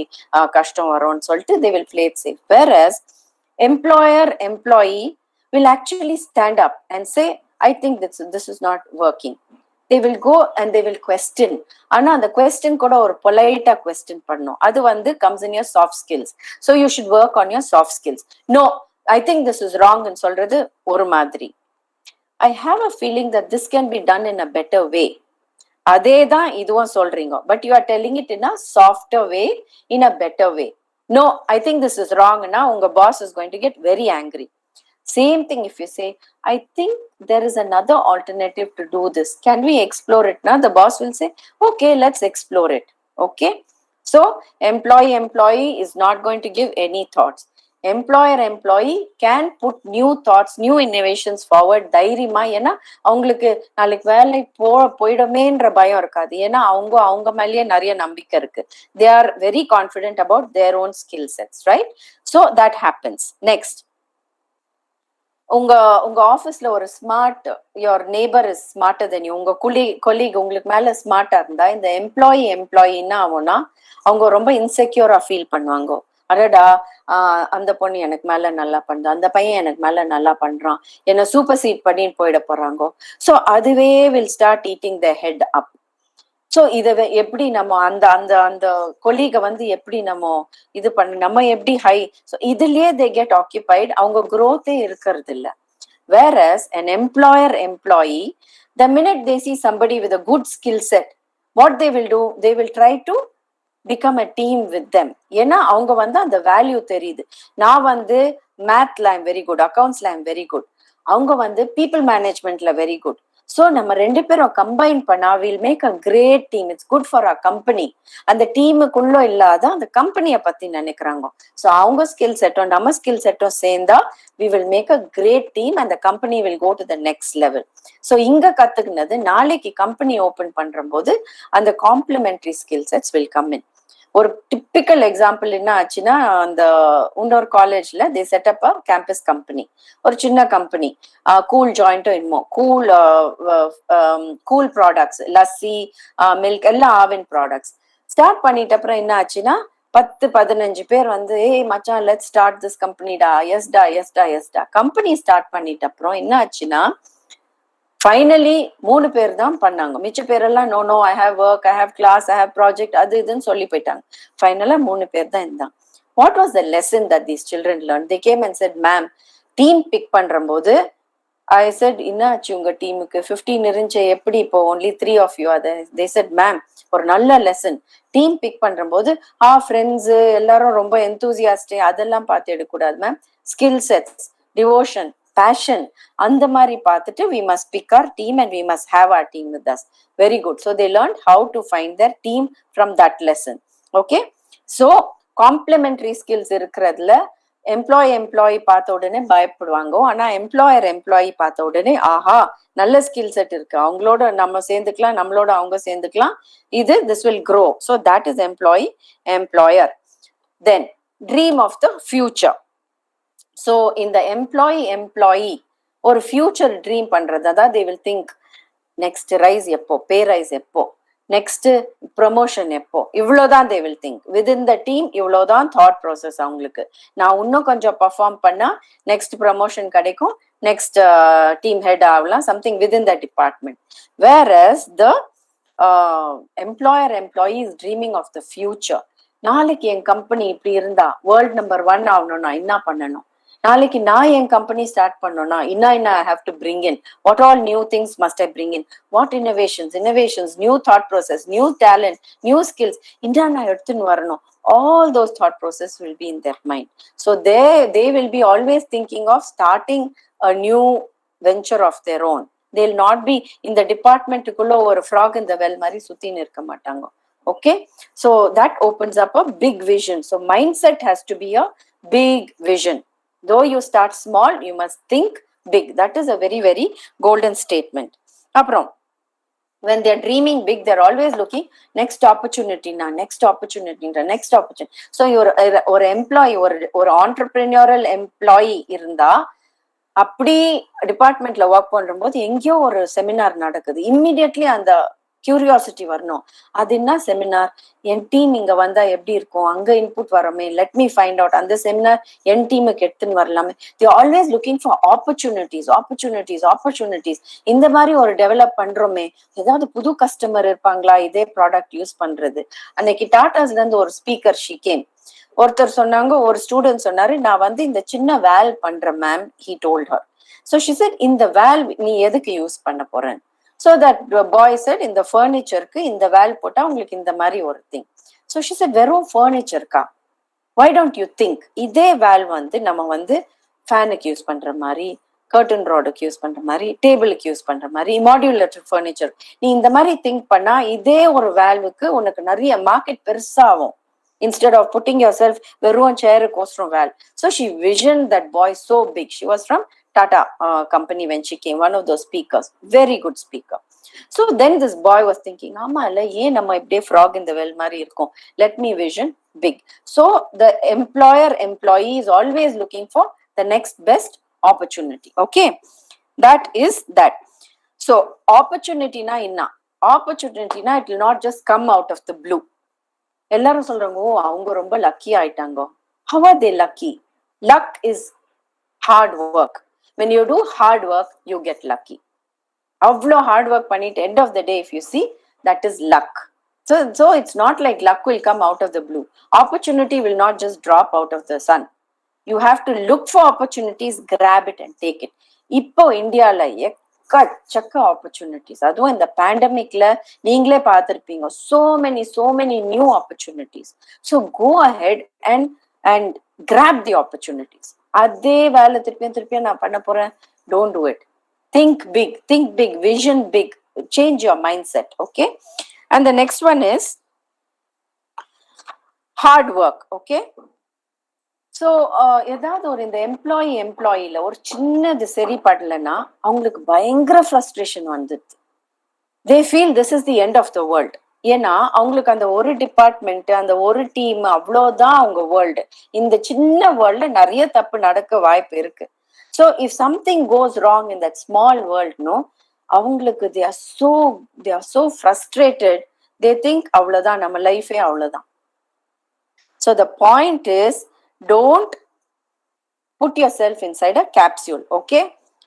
கஷ்டம் வரும்னு சொல்லிட்டு they will play it safe. Whereas employee will actually stand up and say, I think this is not working. they will go and they will question. ஆனா அந்த question கூட ஒரு பொலைட்டா question பண்ணும். அது வந்து comes in your soft skills. So you should work on your soft skills. No, I think this is wrong ன்னு சொல்றது ஒரு மாதிரி. I have a feeling that this can be done in a better way. அதே தான் இதுவும் சொல்றீங்க. But you are telling it in a softer way, in a better way. No, I think this is wrong. Now உங்க boss is going to get very angry. Same thing if you say, I think there is another alternative to do this. Can we explore it? Now the boss will say, okay, let's explore it. Okay. So employee is not going to give any thoughts. Employee can put new thoughts, new innovations forward. தைரியமா ஏன்னா அவங்களுக்கு நாளைக்கு வேலை போயிடுமேன்ற பயம் இருக்காது. ஏன்னா அவங்க மேலேயே நிறைய நம்பிக்கை இருக்கு. They are very confident about their own skill sets, right? So that happens. Next, உங்க ஆபீஸ்ல ஒரு smart, your neighbour is smarter then you, உங்க கொலீக் உங்களுக்கு மேல ஸ்மார்ட்டா இருந்தா இந்த எம்ப்ளாயின்னா ஆகும்னா அவங்க ரொம்ப இன்செக்யூரா ஃபீல் பண்ணுவாங்க. அடடா, அந்த பொண்ணு எனக்கு மேல நல்லா பண்றா, அந்த பையன் எனக்கு மேல நல்லா பண்றான், என்ன சூப்பர் சீட் பண்ணிட்டு போயிட போறாங்க. ஸோ அதுவே will start eating the head up. So இதை எப்படி நம்ம அந்த அந்த அந்த கொலீகை வந்து எப்படி நம்ம இது நம்ம எப்படி ஸோ இதுலயே தே கெட் ஆக்கியபைட், அவங்க growth இருக்கிறது இல்ல. Whereas an employee, the minute they see somebody with a good skill set, what they will do, they will try to become a team with them. ஏன்னா அவங்க வந்து அந்த value தெரியுது. நான் வந்து மேத்ல ஐம் வெரி குட், அக்கௌண்ட்ஸ்ல ஐம் வெரி குட், அவங்க வந்து பீப்புள் மேனேஜ்மெண்ட்ல வெரி குட். ஸோ நம்ம ரெண்டு பேரும் கம்பைன் பண்ணா will make a great team. It's good for a company. அந்த டீமுக்குள்ள இல்லாத அந்த கம்பெனியை பத்தி நினைக்கிறாங்க. ஸோ அவங்க ஸ்கில் செட்டும் நம்ம ஸ்கில் செட்டும் சேர்ந்தா we will make a great team and the company will go to the next level. So இங்க கத்துக்கினது நாளைக்கு கம்பெனி ஓபன் பண்ற போது அந்த complementary skill sets will come in. ஒரு டிப்பிக்கல் எக்ஸாம்பிள் என்ன ஆச்சுன்னா, அந்த இன்னொரு காலேஜ்ல they set up a campus company, ஒரு சின்ன கம்பெனி, கூல் ஜாயிண்ட்டும் இன்னும் கூல் ப்ராடக்ட்ஸ், லஸ்ஸி, மில்க் எல்லாம் ஆவின் ப்ராடக்ட்ஸ் ஸ்டார்ட் பண்ணிட்ட அப்புறம் என்ன ஆச்சுன்னா 10-15 பேர் வந்து ஏய் மச்சான் லெட்ஸ் ஸ்டார்ட் திஸ் கம்பெனிடா, எஸ்டா கம்பெனி ஸ்டார்ட் பண்ணிட்ட அப்புறம் என்ன ஆச்சுன்னா ஃபைனலி 3 பேர் தான் பண்ணாங்க. மிச்ச பேரெல்லாம் no I have work, I have class, I have project, அது இதுன்னு சொல்லி போயிட்டாங்க. ஃபைனலா 3 பேர் தான் இருந்தாங்க. What was the lesson that these children learn? They came and said, ma'am team pick பண்ற போது ஐ செட், என்ன ஆச்சு உங்க டீமுக்கு 15 இருந்துச்சு, எப்படி இப்போ ஒன்லி 3 ஆஃப் யூ? அதை தே செட், மேம் ஒரு நல்ல லெசன், டீம் பிக் பண்ற போது ஃப்ரெண்ட்ஸ் எல்லாரும் ரொம்ப எந்தூசியாஸ்ட் அதெல்லாம் பார்த்து எடுக்கக்கூடாது ma'am, skill sets, devotion, passion, அந்த மாதிரி பார்த்துட்டு we must pick our team and we must have our team with us. Very good. So they learned how to find their team from that lesson. Okay, so complementary skills இருக்கிறதுல employee பார்த்த உடனே பயப்படுவாங்க. ஆனா employee பார்த்த உடனே ஆஹா நல்ல skill set இருக்கு, அவங்களோட நம்ம சேர்ந்துக்கலாம், நம்மளோட அவங்க சேர்ந்துக்கலாம், இது this will grow. So that is employer. Then dream of the future. So இந்த எம்ப்ளாயி ஒரு ஃபியூச்சர் ட்ரீம் பண்றது, அதாவது they will think next rice எப்போ, பே ரைஸ் எப்போ, நெக்ஸ்ட் ப்ரமோஷன் எப்போ, இவ்வளவுதான் they will think. within the team இவ்வளவுதான் தாட் ப்ராசஸ் அவங்களுக்கு. நான் இன்னும் கொஞ்சம் பர்ஃபார்ம் பண்ணா நெக்ஸ்ட் ப்ரமோஷன் கிடைக்கும், நெக்ஸ்ட் டீம் ஹெட் ஆகலாம், something within the department. Whereas the employee is dreaming of the future. நாளைக்கு என் கம்பெனி இப்படி இருந்தா வேர்ல்ட் நம்பர் 1 ஆகணும்னா என்ன பண்ணணும், நாளைக்கு நான் என் கம்பெனி ஸ்டார்ட் பண்ணோம்னா என்ன I have to bring in, what all new things must I bring in, what innovations, new thought process, new talent, new skills நான் எடுத்துன்னு வரணும். All those thought process will be in their mind. So they will be always thinking of starting a new venture of their own. They will not be in the department குள்ள ஒரு frog in the well மாதிரி சுத்தின்னு இருக்க மாட்டாங்க. Okay, so that opens up a big vision. So mindset has to be a big vision. Though you start small, you must think big. That is a very, very golden statement. Aprom, when they are dreaming big, they are always looking next opportunity. So ஒரு employee, ஒரு entrepreneurial employee இருந்தா அப்படி டிபார்ட்மெண்ட்ல work பண்ற போது எங்கேயோ ஒரு seminar நடக்குது, இம்மிடியட்லி அந்த கியூரியாசிட்டி வரணும். அது என்ன செமினார், என் டீம் இங்க வந்தா எப்படி இருக்கும், அங்க இன்புட் வரமே, லெட் மீ ஃபைண்ட் அவுட், அந்த செமினார் என் டீமுக்கு எடுத்துன்னு வரலாமே. The always looking for opportunities. இந்த மாதிரி ஒரு டெவலப் பண்றோமே, ஏதாவது புது கஸ்டமர் இருப்பாங்களா இதே ப்ராடக்ட் யூஸ் பண்றது. அன்னைக்கு டாட்டாஸ்ல இருந்து ஒரு ஸ்பீக்கர் ஷி கேம். ஒருத்தர் சொன்னாங்க, ஒரு ஸ்டூடெண்ட் சொன்னாரு, நான் வந்து இந்த சின்ன வேல் பண்றேன் ma'am, he told her. So she said, இந்த வேல் நீ எதுக்கு யூஸ் பண்ண போறேன்? So that boy said, இந்த ஃபர்னிச்சருக்கு இந்த வேல் போட்டா உங்களுக்கு இந்த மாதிரி ஒரு திங். ஸோ ஷி செட், வெறும் ஃபர்னிச்சருக்கா? why don't you think இதே வேல் வந்து நம்ம வந்து ஃபேனுக்கு யூஸ் பண்ற மாதிரி, கர்டன் ராடுக்கு யூஸ் பண்ற மாதிரி, டேபிளுக்கு யூஸ் பண்ற மாதிரி, மாடியுலர் ஃபர்னிச்சர், நீ இந்த மாதிரி திங்க் பண்ணா இதே ஒரு வேல்வுக்கு உனக்கு நிறைய மார்க்கெட் பெருசாகும். Instead of putting yourself வெறும் சேருக்கோசரம் வேல். So she visioned that boy so big. She was from Tata company when she came, one of those speakers, very good speaker. So then this boy was thinking, ஆமா இல்ல, ஏன் நம்ம இப்படியே frog in the well மாதிரி இருக்கும், let me vision big. So the employee is always looking for the next best opportunity. Okay, that is that. So opportunity na inna, opportunity na it will not just come out of the blue. எல்லாரும் சொல்றாங்க, ஓ அவங்க ரொம்ப lucky ஆயிட்டாங்க. How are they lucky? Luck is hard work. When you do hard work, you get lucky. அவ்வளோ hard work பண்ணிட்டு end of the day, if you see, that is luck. So it's not like luck will come out of the blue. Opportunity will not just drop out of the sun. You have to look for opportunities, grab it and take it. இப்போ இந்தியால எக்கச்சக்க opportunities, அதுவும் இந்த பேண்டமிக்ல நீங்களே பார்த்திருப்பீங்க, so many new opportunities. So go ahead and grab the opportunities. அதே வேலை திருப்பியும் நான் பண்ண போறேன், don't do it. Think big, vision big, change your mindset. Okay, and the next one is hard work. Okay, so ஏதாவது ஒரு இந்த எம்ப்ளாயில ஒரு சின்னது சரி படலைன்னா அவங்களுக்கு பயங்கர ஃப்ரஸ்ட்ரேஷன் வந்துடுது. They feel this is the end of the world. ஏன்னா அவங்களுக்கு அந்த ஒரு டிபார்ட்மெண்ட், அந்த ஒரு டீம், அவ்வளோதான் அவங்க வேர்ல்டு. இந்த சின்ன வேர்ல்டு நிறைய தப்பு நடக்க வாய்ப்பு இருக்கு. So if something goes wrong in that small வேர்ல்ட்னோ, அவங்களுக்கு they are so frustrated. They think அவ்வளோதான், நம்ம லைஃபே அவ்வளோதான். So the point is, don't put yourself inside a capsule. Okay,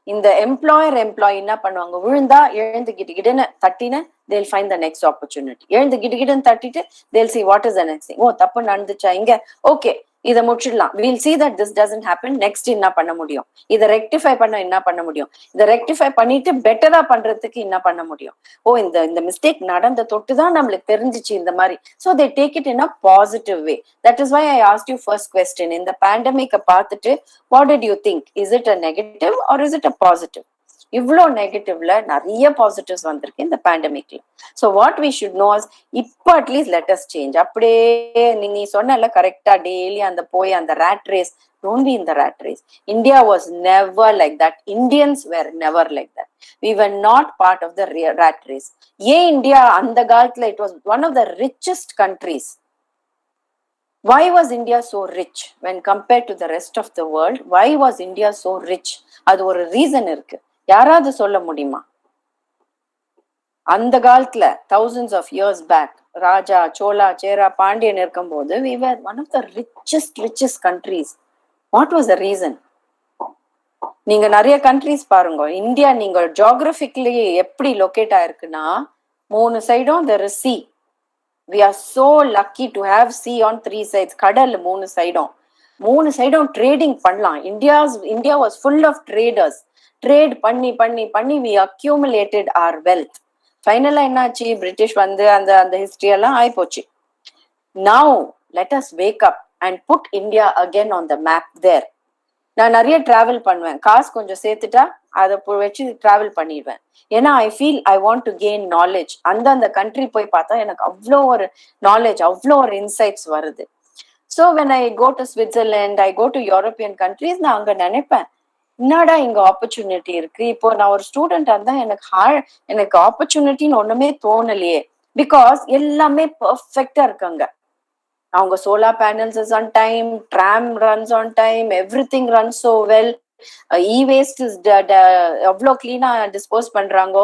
இந்த எம்ப்ளாயி என்ன பண்ணுவாங்க, விழுந்தா எழுந்து கிட்டுன்னு தட்டின, they'll find the next opportunity. எழுந்து கிட்டுன்னு தட்டிட்டு they'll see what is the next thing. ஓ தப்பு நடந்துச்சா இங்க, ஓகே இதை முடிச்சிடலாம், we'll see that this doesn't happen, next என்ன பண்ண முடியும், இதை ரெக்டிஃபை பண்ண என்ன பண்ண முடியும், இதை ரெக்டிஃபை பண்ணிட்டு பெட்டரா பண்றதுக்கு என்ன பண்ண முடியும், ஓ இந்த மிஸ்டேக் நடந்த தொட்டுதான் நம்மளுக்கு தெரிஞ்சிச்சு இந்த மாதிரி. So they take it in a positive way. That is why I asked you first question, இந்த பேண்டமிக்கை பார்த்துட்டு what did you think, is it a negative or is it a positive? இவ்வளோ நெகட்டிவ்ல நிறைய பாசிட்டிவ்ஸ் வந்திருக்கு இந்த பேண்டமிக்ல. So what we should know is, இப்போ at least let us change. அப்படியே நீ சொன்னல கரெக்டா, டெய்லி அந்த போய் அந்த rat race, don't be in the rat race. India was never like that, Indians were never like that. We were not part of the rat race. ஏன் India அந்த காலத்துல it was one of the richest countries. Why was India so rich when compared to the rest of the world? Why was India so rich? அது ஒரு reason இருக்கு, யாராவது சொல்ல முடியுமா? அந்த காலத்துல thousands of years back, ராஜா, சோழா, சேரா, பாண்டியன் இருக்கும்போது we were one of the richest countries. What was the reason? நீங்க நிறைய கண்ட்ரிஸ் பாருங்க, இந்தியா நீங்க ஜியோகிராபிக்கலி எப்படி லொகேட் ஆயிருக்குன்னா, 3 சைடும் there is sea. We are so lucky to have sea on 3 sides. கடல் 3 சைடும் ட்ரேடிங் பண்ணலாம். India was full of traders. Trade பண்ணி we accumulated our wealth. ஃபைனலா என்னாச்சு, பிரிட்டிஷ் வந்து அந்த ஹிஸ்டரி எல்லாம் ஆயிப்போச்சு. Now let us wake up and put India again on the map there. நான் நிறைய டிராவல் பண்ணுவேன், காசு கொஞ்சம் சேர்த்துட்டா அதை வச்சு டிராவல் பண்ணிடுவேன். ஏன்னா I feel I want to gain knowledge. அந்த கண்ட்ரி போய் பார்த்தா எனக்கு அவ்வளோ ஒரு நாலேஜ், அவ்வளோ ஒரு இன்சைட்ஸ் வருது. So when I go to Switzerland, I go to European countries, நான் அங்க நினைப்பேன், என்னடா இங்க ஆப்பர்ச்சுனிட்டி இருக்கு. இப்போ நான் ஒரு ஸ்டூடெண்டா இருந்தா எனக்கு ஆப்பர்ச்சுனிட்டின்னு ஒண்ணுமே தோணலையே. பிகாஸ் எல்லாமே பெர்ஃபெக்டா இருக்காங்க. அவங்க solar panels is on time, tram runs on time, every thing run so well, E waste எவ்வளோ கிளீனா டிஸ்போஸ் பண்றாங்க.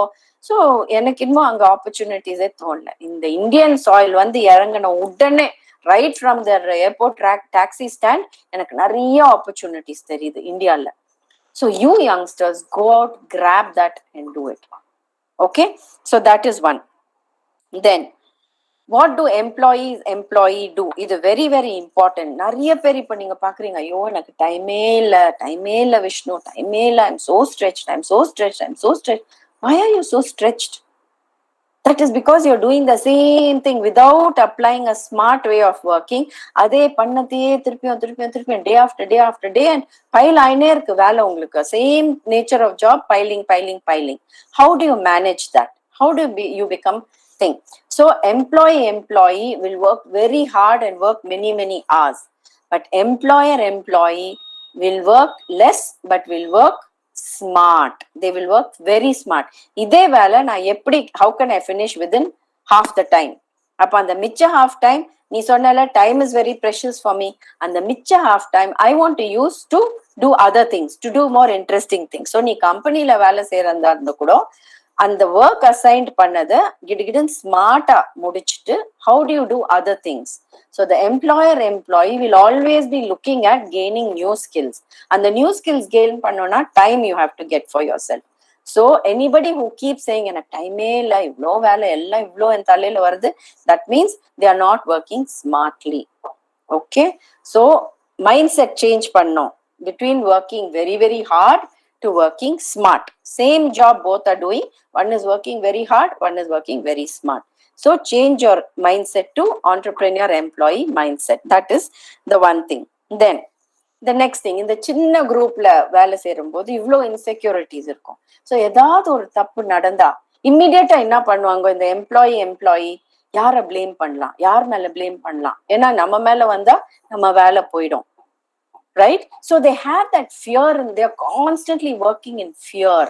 ஸோ எனக்கு இன்னும் அங்கே ஆப்பர்ச்சுனிட்டிஸே தோணல. இந்த இந்தியன் சாயில் வந்து இறங்கின உடனே right from the airport taxi stand எனக்கு நிறைய ஆப்பர்ச்சுனிட்டிஸ் தெரியுது இந்தியாவில். So you youngsters go out, grab that and do it. Okay, so that is one. Then what to employee do? இது வெரி வெரி இம்பார்ட்டன்ட். நிறைய பேர் இப்போ நீங்க பாக்குறீங்க, ஐயோ எனக்கு டைமே இல்லை விஷ்ணு, டைமே இல்லை, I'm so stretched. Why are you so stretched? That is because you're doing the same thing without applying a smart way of working. அதே பண்ணத்தையே திருப்பியும் day after day and pile ஆயினே இருக்கு வேலை உங்களுக்கு. Same nature of job, piling. How do you manage that? How do you become thing? So employee will work very hard and work many hours. But employee will work less but will work smart. They will work very smart. இதே வேலை நான் எப்படி, how can I finish within half the time? அப்ப அந்த மிச்ச half time, நீ சொன்னல time is very precious for me, அந்த மிச்ச half time I want to use to do other things, to do more interesting things. So நீ கம்பெனில வேலை செய்யறதா இருந்தா கூட அந்த ஒர்க் அசைன்ட் பண்ணதை கிடுகிடுன்னு ஸ்மார்ட்டா முடிச்சுட்டு how do you do other things? So the employee will always be looking at gaining new skills. And the new skills gain பண்ணோம்னா time you have to get for yourself. So anybody who keeps saying எனக்கு டைமே இல்லை, இவ்வளோ வேலை எல்லாம் இவ்வளோ என் தலையில வருது, that means they are not working smartly. Okay, so mindset change பண்ணோம் between working very hard to working smart. Same job both are doing, one is working very hard, one is working very smart. So change your mindset to entrepreneur employee mindset. That is the one thing. Then the next thing, இந்த சின்ன குரூப்ல வேலை செய்யும் போது இவ்வளோ insecurities இருக்கும். So ஏதாவது ஒரு தப்பு நடந்தா இம்மிடியேட்டா என்ன பண்ணுவாங்க, இந்த எம்ப்ளாயி யாரை பிளேம் பண்ணலாம், யார் மேல பிளேம் பண்ணலாம், ஏன்னா நம்ம மேல வந்தா நம்ம வேலை போயிடும். Right? So they have that fear and they're constantly working in fear.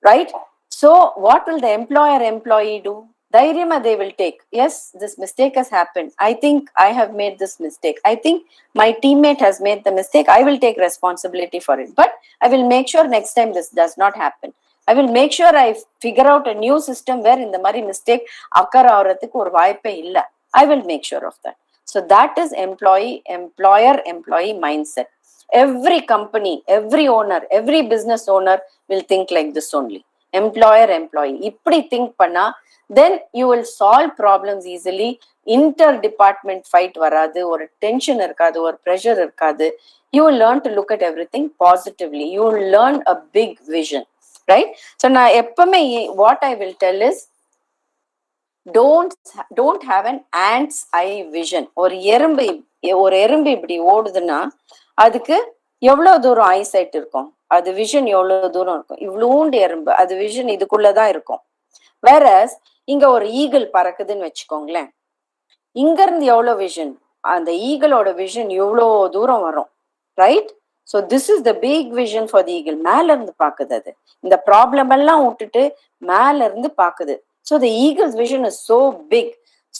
Right? So what will the employee do? Dhairiyama they will take. Yes, this mistake has happened. I think I have made this mistake. I think my teammate has made the mistake. I will take responsibility for it. But I will make sure next time this does not happen. I will make sure I figure out a new system where in the mari mistake occur ஆவறதுக்கு ஒரு வாய்ப்பே இல்ல. I will make sure of that. So that is employee mindset. Every company, every owner, every business owner will think like this only. Employee. இப்படி think பண்ணா then you will solve problems easily. Inter-department fight வராது, ஒரு tension இருக்காது, ஒரு pressure இருக்காது. You will learn to look at everything positively. You will learn a big vision. Right? So நான் எப்பவுமே what I will tell is don't have an ant's eye vision. ஒரு எறும்பு இப்படி ஓடுதுன்னா அதுக்கு எவ்வளவு தூரம் ஐசைட் இருக்கும், அது விஷன் எவ்வளவு தூரம் இருக்கும், இவ்வளோண்டு எறும்பு அது விஷன் இதுக்குள்ளதான் இருக்கும். வேறஸ் இங்க ஒரு ஈகிள் பறக்குதுன்னு வச்சுக்கோங்களேன், இங்க இருந்து எவ்வளவு விஷன், அந்த ஈகிளோட விஷன் எவ்வளோ தூரம் வரும். Right? So this is the big vision for the eagle. மேல இருந்து பாக்குது, அது இந்த ப்ராப்ளம் எல்லாம் விட்டுட்டு மேல இருந்து பாக்குது. So the eagle's vision is so big.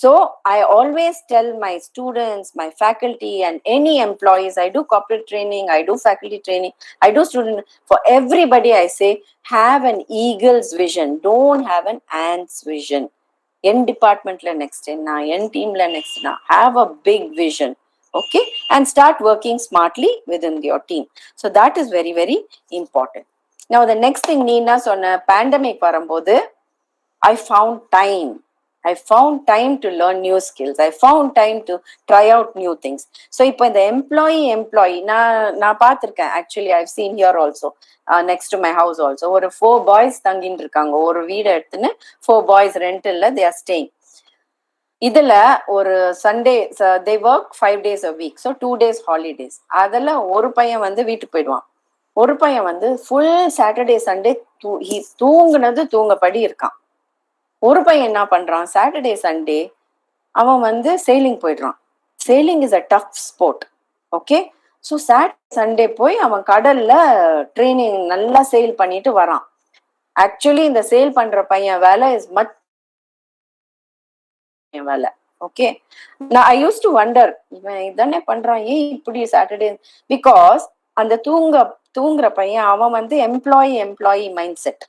So I always tell my students, my faculty and any employees, I do corporate training, I do faculty training, I do student, for everybody I say, have an eagle's vision. Don't have an ant's vision. En departmentல next என்ன, en teamல next என்ன, have a big vision. Okay, and start working smartly within your team. So that is very very important. Now the next thing நீ என்ன சொன்ன, pandemic வரும்போது I found time to learn new skills. I found time to try out new things. So இப்போ இந்த employee நான் பார்த்திருக்கேன். Actually I've seen here also, next to my house also, ஒரு 4 boys தங்கிட்டு இருக்காங்க. ஒரு வீடு எடுத்துன்னு 4 boys rentalல they are staying. இதுல ஒரு Sunday they work 5 days a week, so 2 days holidays. அதுல ஒரு பையன் வந்து வீட்டுக்கு போயிடுவான், ஒரு பையன் வந்து ஃபுல் சாட்டர்டே சண்டே தூங்கப்படி இருக்கான். ஒரு பையன் என்ன பண்றான், சாட்டர்டே சண்டே அவன் வந்து செயிலிங் போயிடுறான். Sailing is a tough sport. Okay, so Saturday Sunday போய் அவன் கடல்ல ட்ரைனிங் நல்லா செயில் பண்ணிட்டு வரான். ஆக்சுவலி இந்த சேல் பண்ற பையன் வேலை இஸ் மச் வேலை. ஓகே, நான் ஐ யூஸ் டு வண்டர், இவன் இதானே பண்றான், ஏன் இப்படி சாட்டர்டே, பிகாஸ் அந்த தூங்குற பையன் அவன் வந்து எம்ப்ளாயி மைண்ட் செட்.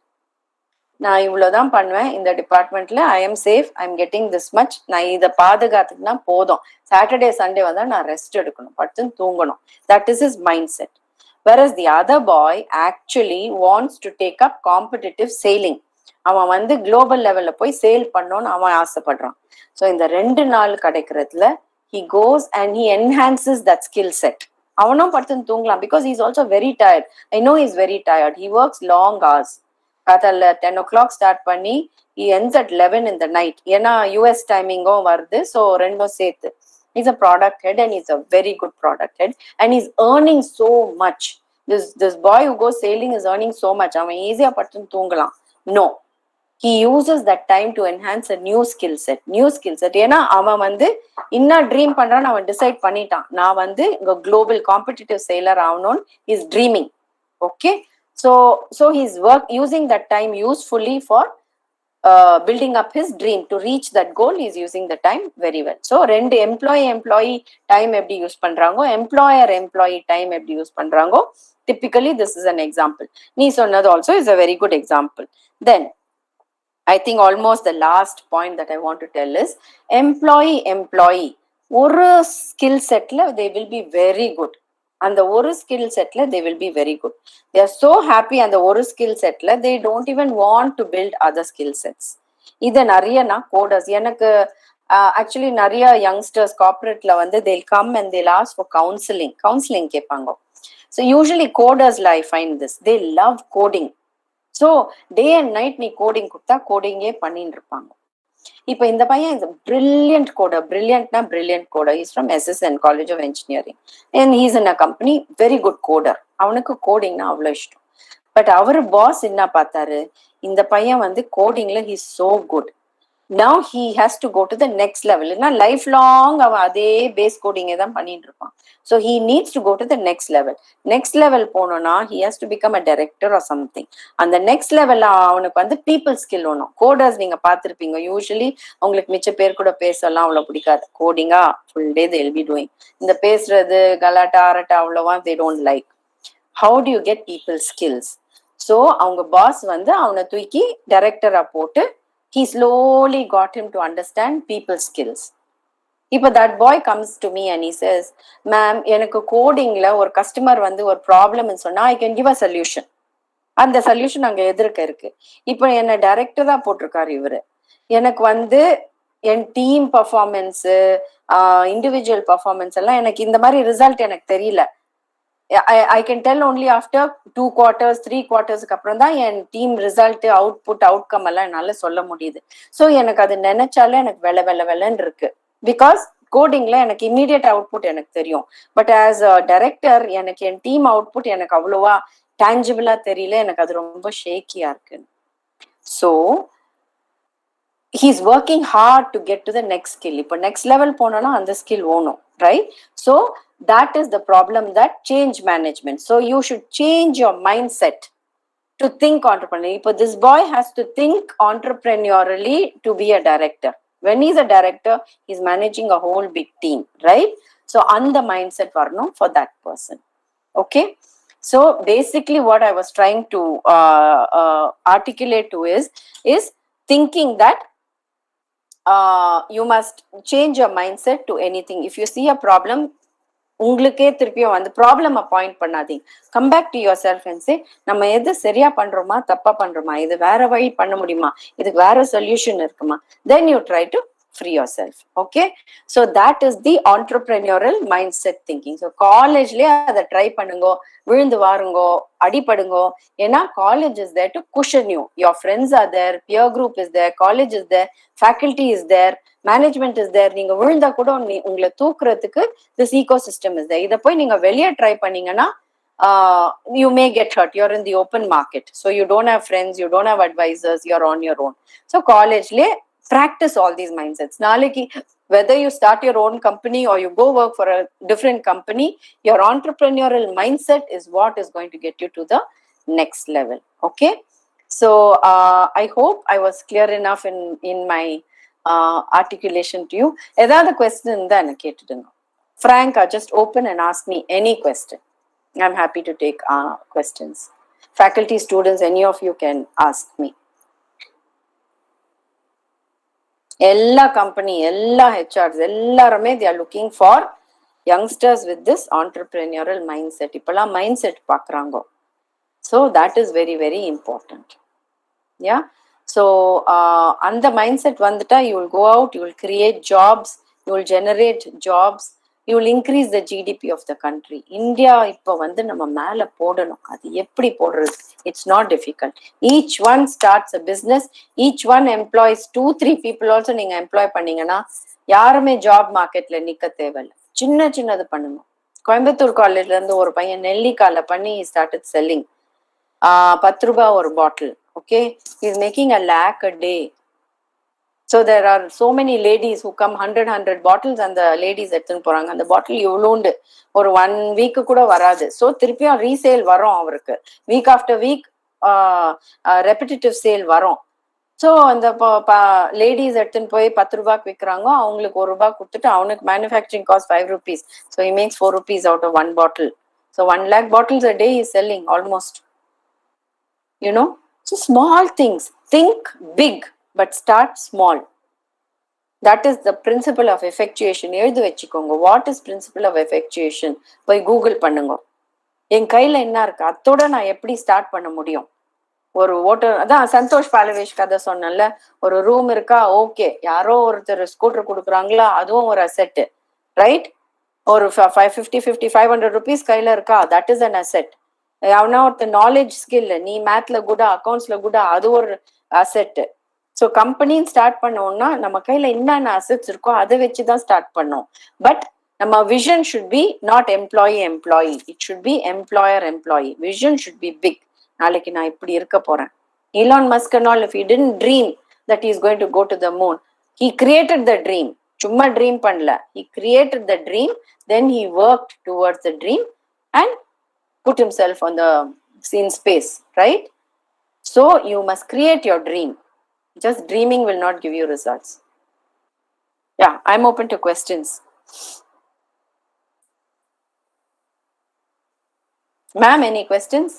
நான் இவ்வளவுதான் பண்ணுவேன் இந்த டிபார்ட்மெண்ட்ல, I am safe, I am getting this much, நான் இதை பாதுகாத்துக்குனா போதும், சாட்டர்டே சண்டே வந்தா நான் ரெஸ்ட் எடுக்கணும், படுத்து தூங்கணும். That is is mind set. whereas the other boy actually wants to take up competitive sailing. அவன் வந்து குளோபல் லெவல்ல போய் சேல் பண்ணணும்னு அவன் ஆசைப்படுறான். ஸோ இந்த 2 நாள் கிடைக்கிறதுல he goes and he enhances that skill set. அவனும் படுத்து தூங்கலாம் because he is also very tired. I know he is very tired. He works long hours. காத்தால 10 o'clock ஸ்டார்ட் பண்ணி he ends at 11 in the night. ஏன்னா US டைமிங்கும் வருது, so ரெண்டும் சேர்த்து. He's a product head and he's a very good product head and he's earning so much. This boy who goes sailing is earning so much. அவன் ஈஸியா படுத்து தூங்கலாம். No, he uses that time to enhance a new skill set. ஏன்னா அவன் வந்து என்ன dream பண்றான்னு அவன் டிசைட் பண்ணிட்டான். நான் வந்து இங்க குளோபல் காம்படிட்டிவ் சேலர் ஆகணும்னு is dreaming. Okay, so he's using that time usefully for building up his dream. To reach that goal, he's using the time very well. So ரெண்டு employee time எப்படி use பண்றாங்க, employer time எப்படி use பண்றாங்க, typically this is an example. நீ சொன்னது also is a very good example. Then I think almost the last point that I want to tell is employee ஒரு skill setல they will be very good. அந்த ஒரு skill செட்ல they will be very good. They are so happy அந்த ஒரு skill செட்ல they don't even want to build other skill sets. இத நிறைய நான் கோடர்ஸ் எனக்கு ஆக்சுவலி நிறைய யங்ஸ்டர்ஸ் கார்பரேட்ல வந்து they'll come and they'll ask for counseling கேட்பாங்க. So usually coders I find this, they love coding. So day and night நீ coding கொடுத்தா கோடிங்கே பண்ணிட்டு இருப்பாங்க. இப்ப இந்த பையன் is a brilliant coder. Brilliant coder. He's from SSN, College of Engineering. And he's in a company, very good coder. அவனுக்கு கோடிங்னா அவ்வளோ இஷ்டம். பட் அவர் பாஸ் என்ன பார்த்தாரு, இந்த பையன் வந்து கோடிங்ல he's so good. Now he has to go to the next level. ஏன்னா life long அவன் அதே பேஸ் கோடிங்கை தான் பண்ணிட்டு இருப்பான். So he needs to go to the next level போனோம்னா he has to become a director or something. அந்த next level அவனுக்கு வந்து people skill வேணும். கோடர்ஸ் நீங்க பார்த்திருப்பீங்க, யூஸ்வலி அவங்களுக்கு மிச்ச பேர் கூட பேசலாம் அவ்வளவு பிடிக்காது. கோடிங்கா full day they will be doing. இந்த பேசுறது கலாட்டா அரட்டா அவ்வளவா they don't like. How do you get people skills? So அவங்க பாஸ் வந்து அவனை தூக்கி டைரக்டரா போட்டு he slowly got him to understand people skills. இப்போ that boy comes to me and he says, ma'am, எனக்கு கோடிங்ல ஒரு கஸ்டமர் வந்து ஒரு ப்ராப்ளம்னு சொன்னா I can give a solution. அந்த சொல்யூஷன் அங்க எதிர்க்க இருக்கு. இப்போ என்ன டைரக்டரா போட்டிருக்காரு இவரு. எனக்கு வந்து என் டீம் பர்ஃபார்மன்ஸ், இண்டிவிஜுவல் பர்ஃபார்மன்ஸ் எல்லாம் எனக்கு இந்த மாதிரி ரிசல்ட் எனக்கு தெரியல. I can tell only after 2 quarters 3 quarters அப்புறம் தான் என் டீம் ரிசல்ட் அவுட்கம் எல்லாம் என்னால சொல்ல முடியுது. ஸோ எனக்கு அது நினைச்சாலே எனக்கு வெள்ளன்னு இருக்கு. பிகாஸ் கோடிங்ல எனக்கு இம்மீடியட் அவுட்புட் எனக்கு தெரியும். பட் ஆஸ் அ டைரக்டர் எனக்கு என் டீம் அவுட்புட் எனக்கு அவ்வளவா டேஞ்சிபிளா தெரியல, எனக்கு அது ரொம்ப ஷேக்கியா இருக்கு. So he's working hard to get to the next skill. இப்போ next level போனோம்னா அந்த skill வேணும், right? So that is the problem, that change management. So you should change your mindset to think entrepreneurially. இப்போ this boy has to think entrepreneurially to be a director. When he's a director, he's managing a whole big team, right? So அந்த mindset வரணும் for that person. Okay? So basically what I was trying to articulate to is thinking that you must change your mindset to anything. If you see a problem, உங்களுக்கே திருப்பியும் வந்து problem point பண்ணாதீங்க. Come back to yourself and say, நம்ம எது சரியா பண்றோமா தப்பா பண்றோமா, இது வேற வழி பண்ண முடியுமா, இதுக்கு வேற சொல்யூஷன் இருக்குமா, then you try to free yourself. Okay, so that is the entrepreneurial mindset thinking. So காலேஜ்லயே அதை ட்ரை பண்ணுங்க, விழுந்து வாருங்கோ, அடிப்படுங்கோ. ஏன்னா college is there to cushion you. Your friends are there, peer group is there, college is there, faculty is there, management is there. நீங்க விழுந்தா கூட உங்களை தூக்குறதுக்கு this ecosystem is there. இதை போய் நீங்க வெளியே ட்ரை பண்ணீங்கன்னா you may get hurt. You're in the open market, so you don't have friends, you don't have advisors, you're on your own. So college le practice all these mindsets. Naliki whether you start your own company or you go work for a different company, your entrepreneurial mindset is what is going to get you to the next level. Okay, so I hope I was clear enough in my articulation to you. Edha question indha enna ketudunga frank, just open and ask me any question. I'm happy to take questions. Faculty, students, any of you can ask me. எல்லா company, எல்லா HRs எல்லாருமே they are looking for youngsters with this entrepreneurial mindset. இப்பெல்லாம் mind set பார்க்குறாங்க. So that is very very important. Yeah. So அந்த mind set வந்துட்டா you will go out, you will create jobs, you will generate jobs, you will increase the GDP of the country. India இப்போ வந்து நம்ம மேல போடணும். அது எப்படி போடுறது? It's not difficult. Each one starts a business, each one employs 2-3 people also நீங்க employee பண்ணீங்கன்னா யாருமே ஜாப் மார்க்கெட்ல நிக்க தேவையில்லை. சின்ன சின்னது பண்ணணும். கோயம்புத்தூர் காலேஜ்ல இருந்து ஒரு பையன் நெல்லிக்கால பண்ணி started selling 10 ரூபாய் ஒரு பாட்டில். Okay, he's making a lakh a day. So there are so many ladies who come 100 bottles and the ladies எடுத்துன்னு போறாங்க. அந்த பாட்டில் இவ்வளோண்டு ஒரு 1 week கூட வராது. ஸோ திருப்பியும் ரீசேல் வரும் அவருக்கு. Week after week repetitive sale வரும். ஸோ அந்த லேடிஸ் எடுத்துன்னு போய் 10 ரூபாய்க்கு விற்கிறாங்க. அவங்களுக்கு 1 ரூபாய் கொடுத்துட்டு அவனுக்கு manufacturing cost 5 rupees. So he makes 4 rupees out of 1 bottle. So 1 lakh bottles a day he is selling almost. You know, so small things. Think big, but start small. That is the principle of effectuation. எழுதி வச்சுக்கோங்க. What is principle of effectuation? போய் Google பண்ணுங்க. என் கையில என்ன இருக்கு, அத்தோட நான் எப்படி ஸ்டார்ட் பண்ண முடியும்? ஒரு ஓட்டர், அதான் சந்தோஷ் பாலவேஷ் கதை சொன்னல, ஒரு ரூம் இருக்கா, ஓகே, யாரோ ஒருத்தர் ஸ்கூட்டர் கொடுக்குறாங்களா, அதுவும் ஒரு அசெட், ரைட்? ஒரு 500 rupees கையில இருக்கா, தட் இஸ் அன் அசெட். அவனா ஒருத்தர் நாலேஜ் ஸ்கில், நீ மேத்ல குடா, அக்கௌண்ட்ஸ்ல குடா, அது ஒரு அசெட். ஸோ கம்பெனின்னு ஸ்டார்ட் பண்ணோம்னா நம்ம கையில என்னென்ன அசெட்ஸ் இருக்கோ அதை வச்சுதான் ஸ்டார்ட் பண்ணோம். பட் நம்ம vision should be not employee, it should be employee. Vision should be big. நாளைக்கு நான் இப்படி இருக்க போறேன். Elon Musk and all, if he didn't dream that he is going to go to the moon, he created the dream. சும்மா dream பண்ணல, he created the dream, then he worked towards the dream and put himself on the in space, right? So you must create your dream. Just dreaming will not give you results. Yeah, I'm open to questions. Ma'am, any questions?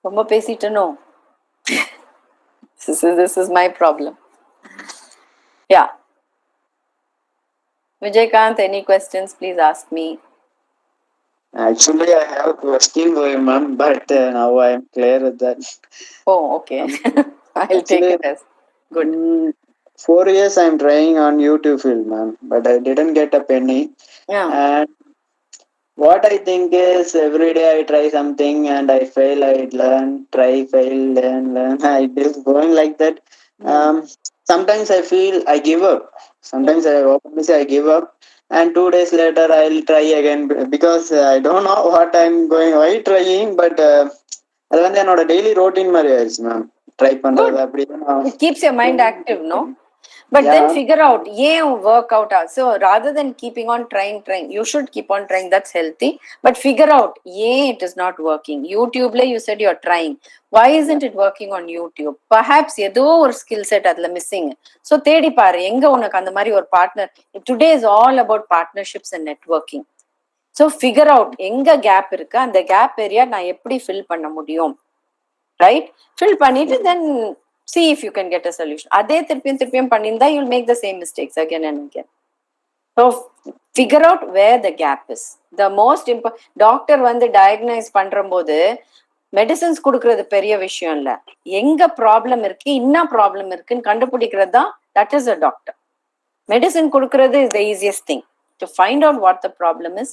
ரொம்ப பேசிட்டனோ? This is my problem. Yeah. Vijaykanth, any questions? Please ask me. Actually, I have a question going, ma'am, but now I am clear with that. Oh, okay. I'll take it as good. 4 years I am trying on YouTube field, ma'am, but I didn't get a penny. Yeah. And what I think is every day I try something and I fail, I learn, try, fail, learn. It is going like that. Sometimes I feel I give up. Sometimes I openly say I give up. And 2 days later I'll try again because I don't know what I'm going, why trying, but அது வந்து என்னோட daily routine மாதிரி ஆயிடுச்சு ma'am. Try பண்றது அப்படி. It keeps your mind active, no? But then figure out, work out. So rather than keeping on trying, you should keep on trying. That's healthy. But figure out, it is not working. YouTube, you said you're trying. Why isn't it working on YouTube? Perhaps ஏதோ ஒரு skill set அதுல missing. So தேடி பாரு, எங்க உனக்கு அந்த மாதிரி ஒரு partner. Today is all about partnerships and networking. So figure out, எங்க gap இருக்கு, அந்த gap area நான் எப்படி fill பண்ண முடியும், right? Fill பண்ணிட்டு then see if you can get a solution. அதே திருப்பியும் பண்ணிருந்தா you'll make the same mistakes again and again. So figure out where the gap is. The most important, doctor வந்து diagnose பண்றம்போது medicines கொடுக்கறது பெரிய விஷயம் இல்ல, எங்க ப்ராப்ளம் இருக்கு, என்ன ப்ராப்ளம் இருக்குன்னு கண்டுபிடிக்கிறது தான், that is a doctor. Medicine கொடுக்கறது is the easiest thing. To find out what the problem is,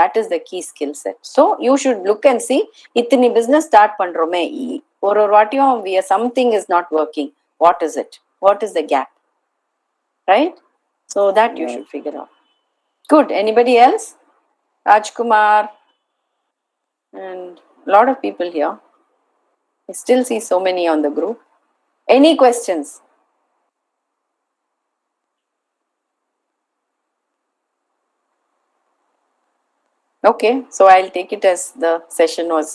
that is the key skill set. So you should look and see, இத்தனை business start பண்றோமே, ஒரு வாட்டியும் something is not working. What is it? What is the gap? Right? So that you should figure out. Good. Anybody else? Rajkumar and a lot of people here. I still see so many on the group. Any questions? Okay, so I'll take it as the session was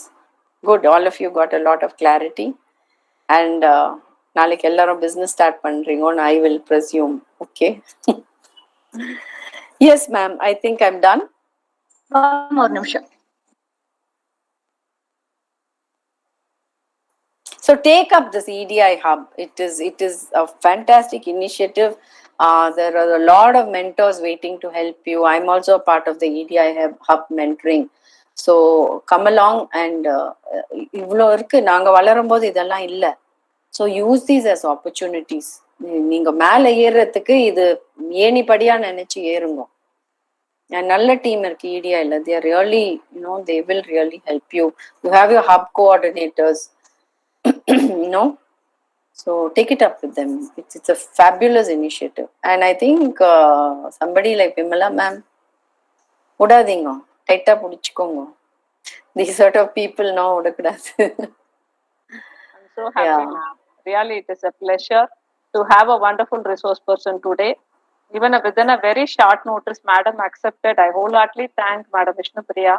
good. All of you got a lot of clarity. And நாளைக்கு எல்லாரும் business start பண்றீங்கன்னு I will presume. Okay. Yes, ma'am. I think I'm done. ஒரு நிமிஷம். So So take up this EDI hub. It is a fantastic initiative. There are a lot of mentors waiting to help you. I'm also a part of the EDI hub mentoring. So come along and இவ்வளோ இருக்கு. நாங்க வளரும்போது இதெல்லாம் இல்லை. So use these as opportunities. நீங்க மேலே ஏறுறதுக்கு இது ஏணிப்படியா நினைச்சு ஏறுங்க. நல்ல டீம் இருக்கு EDIல. They are really, they will really help you. You have your hub coordinators, so take it up with them. It's a fabulous initiative, and I think somebody like Vimala ma'am, udadinga tighta pudichukonga. These sort of people now udakudadu. I'm so happy, ma'am. Really, it is a pleasure to have a wonderful resource person today. Even within a very short notice, Madam accepted. I wholeheartedly thank Madam Vishnupriya.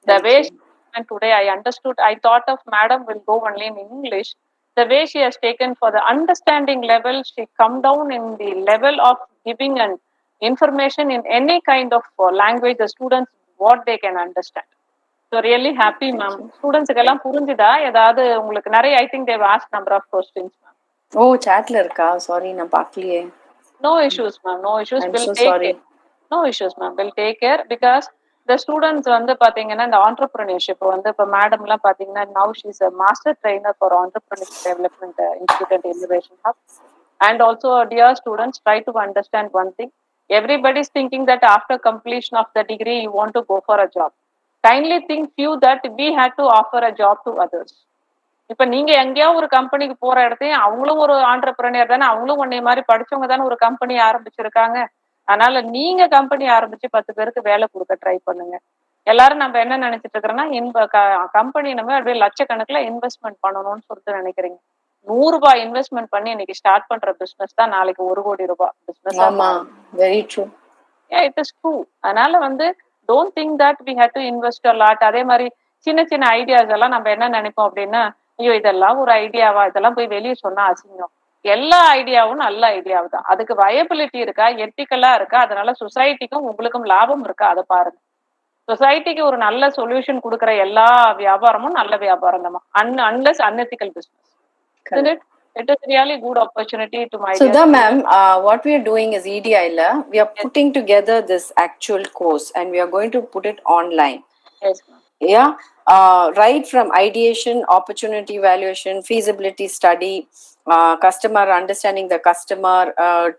The way she went today, I understood. I thought of Madam will go only in English. The way she has taken for the understanding level, she come down in the level of giving an information in any kind of language, the students, what they can understand. So really happy, ma'am. Students எல்லாம் புரிஞ்சுதா? ஏதாவது உங்களுக்கு நிறைய, I think they've asked number of questions, ma'am. Oh, chatல இருக்கா? Sorry, நான் பார்க்கலையே. No issues, ma'am. No issues. I'm We'll so take sorry. care. No issues, ma'am. We'll take care because the students வந்து பாத்தீங்கன்னா இந்த entrepreneurship வந்து இப்போ மேடம்லாம் பாத்தீங்கன்னா now she's a master trainer for entrepreneurship development institute and innovation hub. And also, dear students, try to understand one thing. Everybody is thinking that after completion of the degree, you want to go for a job. Kindly think few that we had to offer a job to others. இப்ப நீங்க எங்கேயோ ஒரு கம்பெனிக்கு போற இடத்தையும் அவங்களும் ஒரு entrepreneur தானே, அவங்களும் உன்னை மாதிரி படிச்சவங்க தானே ஒரு கம்பெனி ஆரம்பிச்சிருக்காங்க. அதனால நீங்க கம்பெனி ஆரம்பிச்சு 10 பேருக்கு வேலை கொடுக்க ட்ரை பண்ணுங்க. எல்லாரும் நம்ம என்ன நினைச்சிட்டு இருக்கிறோம்னா கம்பெனி நம்ம அப்படியே லட்சக்கணக்குல இன்வெஸ்ட்மெண்ட் பண்ணணும்னு சொல்லிட்டு நினைக்கிறீங்க. 100 ரூபாய் இன்வெஸ்ட்மெண்ட் பண்ணி இன்னைக்கு ஸ்டார்ட் பண்ற பிசினஸ் தான் நாளைக்கு 1 கோடி ரூபாய் பிசினஸ். ஆமா, very true. It is true. அதனால வந்து don't think that we have to invest a lot. அதே மாதிரி சின்ன சின்ன ஐடியாஸ் எல்லாம் நம்ம என்ன நினைப்போம் அப்படின்னா, ஐயோ இதெல்லாம் ஒரு ஐடியாவா, இதெல்லாம் போய் வெளியே சொன்னா அசிங்கம். எல்லா ஐடியாவும் நல்ல ஐடியாவு தான். அதுக்கு வயபிலிட்டி இருக்கா, எத்திக்கலா இருக்கா, அதனால சொசைட்டிக்கும் உங்களுக்கும் லாபம் இருக்கா, அதை பாருங்க. சொசைட்டிக்கு ஒரு நல்ல சொல்யூஷன் கொடுக்குற எல்லா வியாபாரமும் நல்ல வியாபாரம் தான். Unless unethical business. It is really good opportunity to my Sudha ma'am, what we are doing is EDIla, we are putting together this actual course and we are going to put it online. Yes, ma'am. Yeah, right from ideation, opportunity evaluation, feasibility study, customer understanding the customer,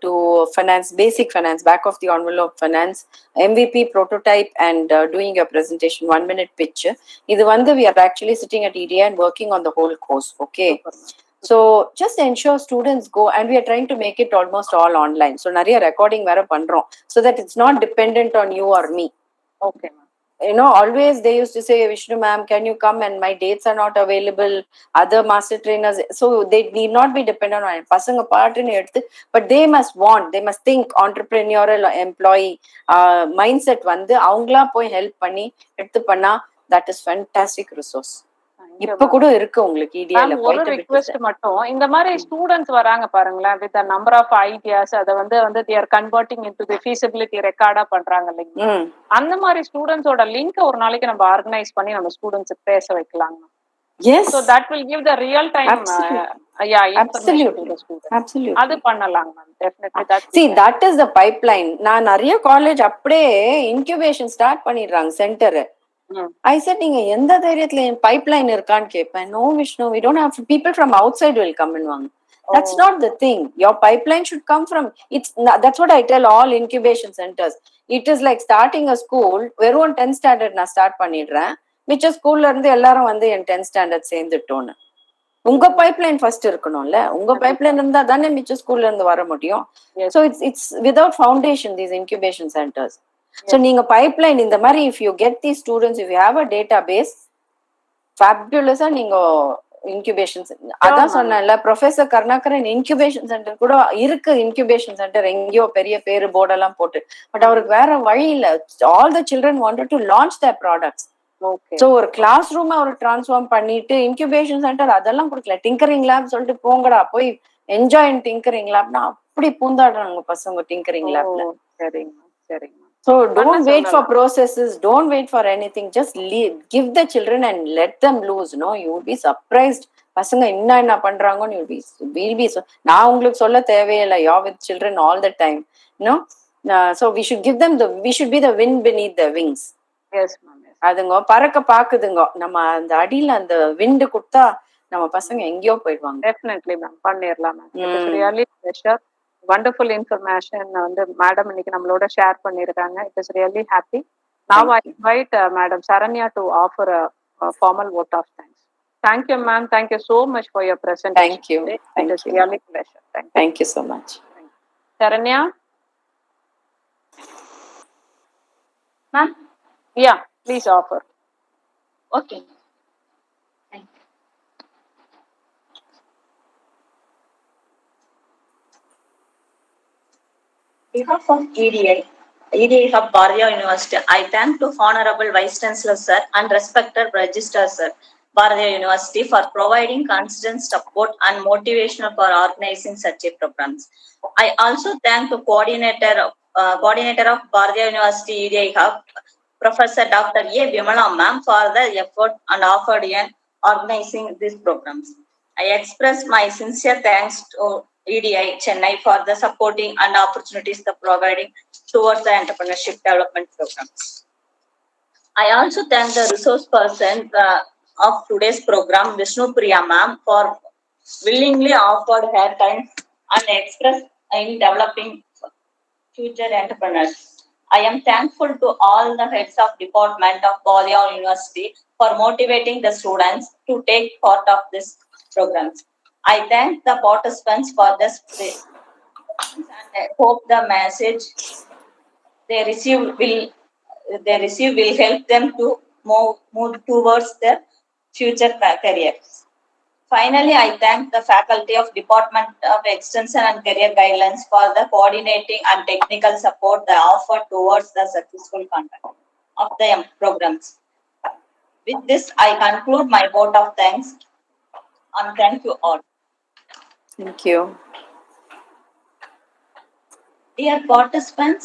to finance, basic finance, back of the envelope finance, MVP prototype, and doing your presentation, 1-minute pitch. Idu vandu we are actually sitting at EDI and working on the whole course. Okay. So just ensure students go, and we are trying to make it almost all online. So nariya recording vera pandrom so that it's not dependent on you or me. Okay, ma'am. Always they used to say, Vishnu ma'am, can you come, and my dates are not available, other master trainers, so they need not be dependent on pasanga part in eduthu, but they must think entrepreneurial employee mindset vandu avangala poi help panni eduthu panna, that is fantastic resource. இப்ப கூட இருக்கு உங்களுக்கு EDIல. ஒரு request மட்டும், இந்த மாதிரி students வராங்க பாருங்களேன், வித் நம்பர் ஆஃப் ஐடியாஸ், அதை வந்து they are converting into the feasibility ரெக்கார்டா பண்றாங்க இல்லைங்களா, அந்த மாதிரி ஸ்டூடெண்ட்ஸோட லிங்க் ஒரு நாளைக்கு நம்ம ஆர்கனைஸ் பண்ணி நம்ம ஸ்டூடெண்ட்ஸ் பேச வைக்கலாம். Yes, so that will give the real time information to the students. Absolutely, அது பண்ணலாம் ma'am. Definitely that is the pipeline. நான் நிறைய காலேஜ் அப்படியே இன்குபேஷன் ஸ்டார்ட் பண்ணிடுறாங்க சென்டர். I said, நீங்க எந்த தைரியத்துல பைப்லைன் இருக்கான்னு கேட்பேன். No Vishnu, we don't have, people from outside will come and வாங்க. That's not the thing. Your pipeline should come from, that's what I tell all incubation centers. It is like starting a school. வெறும் 10th standard நான் start பண்ணிடுறேன், மிச்ச ஸ்கூல்ல இருந்து எல்லாரும் வந்து என் 10th standard சேர்ந்துட்டோன்னு. உங்க பைப்லைன் ஃபர்ஸ்ட் இருக்கணும்ல. உங்க பைப்லைன் இருந்தா தானே மிச்ச ஸ்கூல்ல இருந்து வர முடியும். So it's without foundation, these incubation centers. So நீங்க pipeline இந்த மாதிரி, if you get these students, if you have a database, fabulous ஆ நீங்க இன்குபேஷன், அதான் சொன்னேன்ல, ப்ரொஃபசர் கருணாகரன் இன்குபேஷன் சென்டர் கூட இருக்கு. இன்குபேஷன் சென்டர் எங்கேயோ பெரிய பேரு போர்டெல்லாம் போட்டு, பட் அவருக்கு வேற வழி இல்ல. all the children wanted to launch their products. So ஒரு கிளாஸ் ரூம் அவர் டிரான்ஸ்ஃபார்ம் பண்ணிட்டு இன்குபேஷன் சென்டர் அதெல்லாம் கொடுக்கல. டிங்கரிங் லேப் சொல்லிட்டு போங்கடா போய் என்ஜாய் இன் டிங்கரிங் லேப்னா அப்படி பூந்தாடுறாங்க பசங்க டிங்கரிங் லேப்ல. சரிங்க சரிங்க. So don't wait for processes, don't wait for anything, just give the children and let them loose. You will be surprised பசங்க என்ன பண்றாங்கன்னு வில் பி நான் உங்களுக்கு சொல்ல தேவையில்லை. யா with children all the time, so we should give them we should be the wind beneath the wings. Yes, ma'am. Yes. அதுங்க பறக்க பாக்குதுங்க. நம்ம அந்த அடியில அந்த விண்டு கொடுத்தா நம்ம பசங்க எங்கேயோ போயிடுவாங்க. Definitely, ma'am. பண்ணிரலாம், ma'am. It is really pleasure. Wonderful information வந்து மேடம் இன்னைக்கு நம்மளோட ஷேர் பண்ணிருக்காங்க. It is really happy. Now I invite Madam Saranya to offer a formal vote of thanks. Thank you, ma'am. Thank you so much for your presentation. Thank you. It is really pleasure. Thank you so much. Saranya? Ma'am? Yeah, please offer. Okay. Thank you. On behalf of EDI of Bharatiya University, I thank to Honorable Vice Chancellor Sir and respected Registrar Sir, Bharatiya University, for providing constant support and motivation for organizing such a programs. I also thank the coordinator of Bharatiya University EDI Hub, Professor Dr. A. Vimala ma'am, for the effort and offered in organizing these programs. I express my sincere thanks to EDI Chennai for the supporting and opportunities the providing towards the entrepreneurship development programs. I also thank the resource person of today's program, Vishnu Priya ma'am, for willingly offered her time and express in developing future entrepreneurs. I am thankful to all the heads of department of Bharatiya University for motivating the students to take part of this programs. I thank the participants for this and I hope the message they receive will help them to move towards their future careers. Finally, I thank the faculty of Department of Extension and Career Guidelines for the coordinating and technical support they offer towards the successful conduct of the programs. With this, I conclude my vote of thanks and thank you all. Thank you. Dear participants,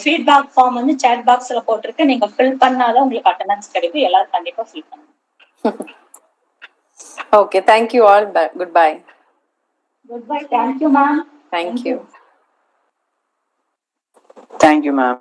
feedback form வந்து chat boxல போட்டிருக்கு. நீங்க fill பண்ணாதான் உங்களுக்கு attendance கிடைக்கும். எல்லாரும் கண்டிப்பா fill பண்ணுங்க. Okay, thank you all. Goodbye. Goodbye. Thank you, ma'am. Thank you. Thank you, ma'am.